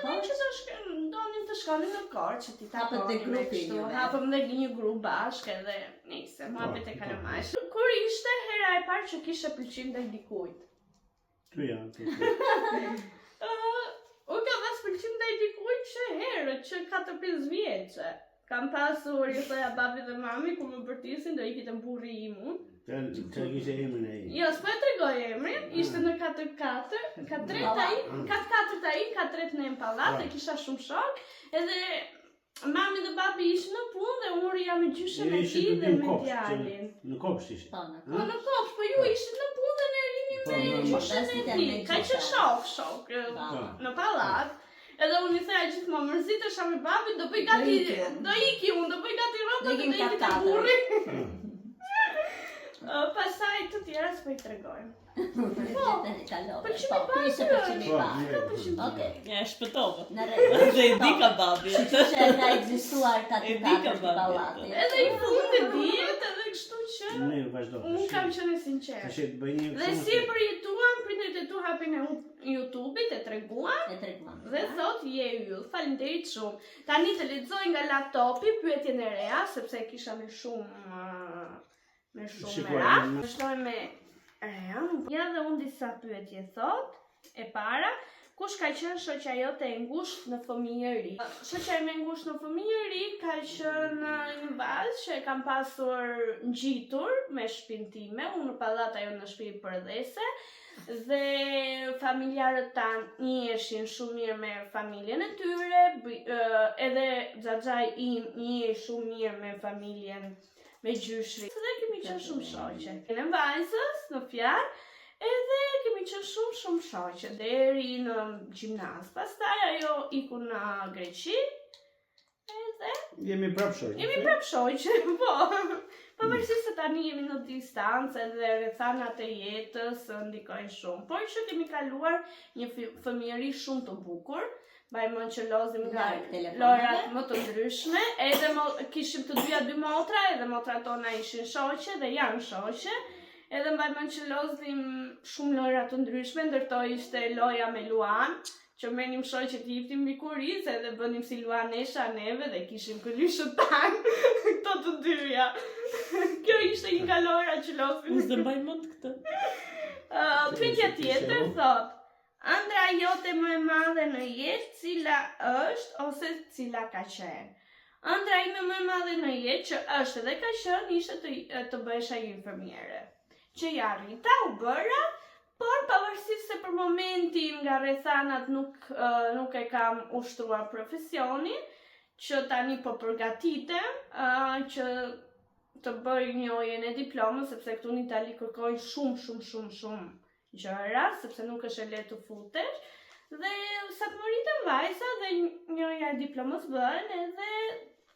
Korç. Edhe që donin të shkonin në Korç, që ti hapët dhe grupin. Hapëm dhe një grup bashkë edhe nice, muhabet e kalamash. Kur ishte hera e parë që kishe pëlqim ndaj dikujt? Tu janë. Unë ka pas pëlqim ndaj dikujt që herët, që 4-5 vjeçe. Kam pasur, i thoja babi dhe mami, ku më bërtisin, do ikit në burri imun. Që kishe emrin e i? Jo, s'po e tregoj emrin, ishte në 4-4, ka 4 ai, ka 3 në pallat, e kisha shumë shok, edhe mami dhe babi ishin në punë dhe unë rija me gjyshen e ti dhe me djalin. Në kopsht ishe? Po në kopsht, po ju ishin në punë dhe ne rini me gjyshen e ti. Ka që shok në pallat. Edhe unë i theja gjithmonë mërzitesha me babin, do bëj gati, do iki unë, do bëj gati rrobën dhe do iki të burri. Pastaj të tjera s'po i tregojmë. Pëlqimi pak. Ja, shpëtova. Në rregull. Dhe i di ka babi. Që ka ekzistuar 4-4 pallati. Edhe i fundit dihet edhe kështu që Ne vazhdo. unë kam qenë sinqert. Dhe si përjetuam, prindërit e tu hapin e YouTube-it, e treguan dhe thot je yll. Faleminderit shumë. Tani të lexoj nga laptopi pyetjen e Rea, sepse e kisha me shumë merak. Vazhdojmë me Rea. Ja dhe unë disa pyetje thot. E para, kush ka qenë shoqja jote e ngushtë në fëmijëri? Shoqja ime e ngushtë në fëmijëri ka qenë një vajzë që e kam pasur ngjitur me shtëpinë time, unë në pallat, ajo në shtëpi përdhese, dhe familjarët tanë njieshin shumë mirë me familjen e tyre, edhe xhaxhai im njeh shumë mirë me familjen me gjyshri. Dhe kemi qenë shumë shoqe. Në vajzës, në fjalë, edhe kemi qenë shumë shoqe, deri në gjimnaz. Pastaj ajo iku në Greqi, edhe Jemi prap shoqe, po. Pavarësisht se tani jemi në distancë dhe rrethanat e jetës ndikojnë shumë, por që kemi kaluar një fëmijëri shumë të bukur. Mbajmën që lozim nga lorat më të ndryshme, edhe kishim të dyja 2 motra, edhe motrat tona ishin shoqe dhe janë shoqe, edhe mbajmën që lozim shumë lojra të ndryshme, ndërtoj ishte loja me Luan, që merrnim shoqet i jepnim mikurisë edhe bënim si Luanesha neve dhe kishim këlyshët tanë, këto të dyja. Kjo ishte një nga lojra që lofim. Unë s'do mbaj mend këtë. Pyetja tjetër thot, ëndra jote më e madhe në jetë cila është ose cila ka qenë? Ëndra ime më e madhe në jetë që është dhe ka qenë ishte të bëhesha një infermiere. Që ja arrita, u bëra, por pavarësisht se për momentin nga rrethanat nuk e kam ushtruar profesionin, që tani po përgatitem që të bëj njohjen e diplomës, sepse këtu në Itali kërkojnë shumë gjëra, sepse nuk është e lehtë të futesh. Dhe sa të më rritën vajza dhe njohja e diplomës bën, edhe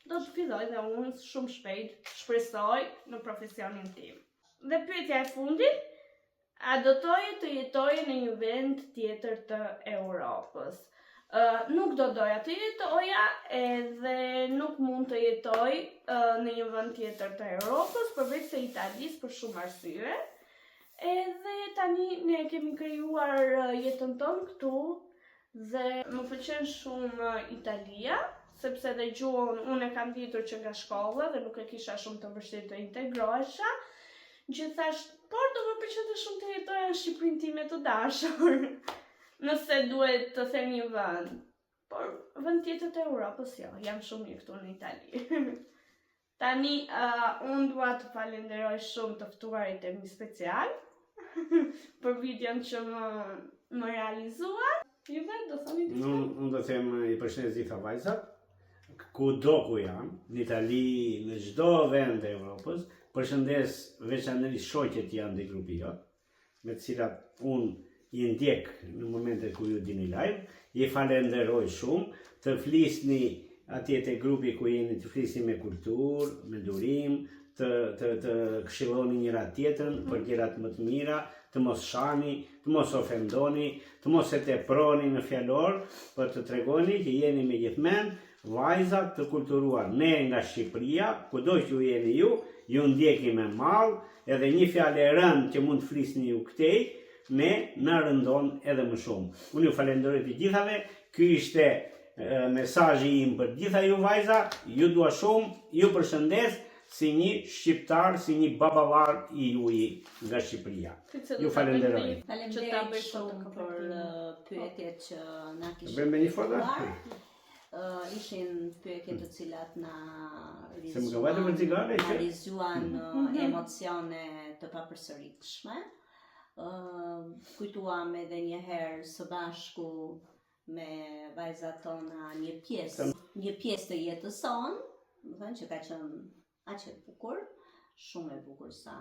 do të filloj dhe unë shumë shpejt shpresoj në profesionin tim. Dhe pyetja e fundit, a do të jetoje në një vend tjetër të Europës? Nuk do doja të jetoja edhe nuk mund të jetoj në një vend tjetër të Europës, përveç se Italisë për shumë arsye. Edhe tani ne kemi krijuar jetën tonë këtu dhe më pëlqen shumë Italia, sepse dhe gjuhën unë e kam ditur që nga shkolla dhe nuk e kisha shumë të vështirë të integrohesha. Gjithashtu, por do më pëlqente shumë të jetoja në Shqipërinë time të dashur, nëse duhet të them një vend. Por vend tjetër të Europës jo, jam shumë mirë këtu në Itali. Tani, unë dua të falenderoj shumë të ftuarit e mi special për videon që më realizuar. Juve, do thoni diçka? Unë do them i përshëndes gjitha vajzat, kudo ku janë, në Itali, në çdo vend të Evropës, përshëndes veçanërisht shoqet janë dhe grupi jot, me të cilat unë i ndjek në momente ku ju dini live, i falenderoj shumë, të flisni atje te grupi ku jeni, të flisni me kulturë, me durim, të këshilloni njëra tjetrën për gjërat më të mira, të mos shani, të mos ofendoni, të mos e teproni në fjalor, për të tregoni që jeni me gjithmen vajzat të kulturuar. Ne nga Shqipëria, kudo që ju jeni ju ndjeki me mall, edhe një fjalë e rëndë që mund të flisni ju këtej, ne na rëndon edhe më shumë. Unë ju falenderoj të gjithave, ky ishte mesazhi im për gjitha ju vajza, ju dua shumë, ju përshëndes si një shqiptar, si një babavar i juaj nga Shqipëria. Ju falenderoj. Faleminderit shumë për pyetjet që na kishit. Bëjmë një foto? Ishin pyetje të cilat na rizjuan emocione të papërsëritshme. Kujtuam edhe një herë së bashku me vajzat tona një pjesë të jetës sonë, do të thënë që ka qenë aq e bukur, shumë e bukur sa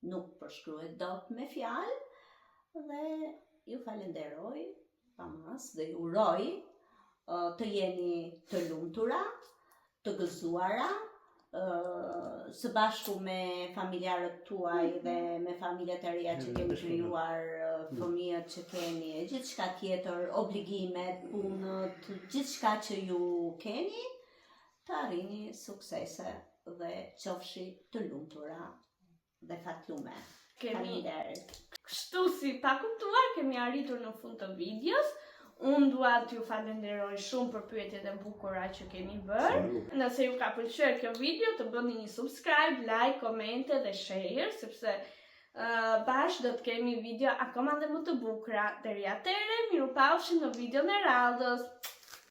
nuk përshkruhet dot me fjalë, dhe ju falenderoj pamas dhe ju uroj të jeni të lumtura, të gëzuara, së bashku me familjarët tuaj dhe me familjet e reja që keni krijuar, fëmijët që keni, gjithçka tjetër, obligimet, punët, gjithçka që ju keni, të arrini suksese dhe qofshi të lumtura dhe fatlume. Faleminderit. Kështu si pa kuptuar, kemi arritur në fund të videos. Unë dua t'ju falenderoj shumë për pyetjet e bukura që keni bërë. Nëse ju ka pëlqyer kjo video, të bëni një subscribe, like, komente dhe share, sepse bashkë do të kemi video akoma dhe më të bukura. Deri atëherë, mirupafshim në videon e radhës.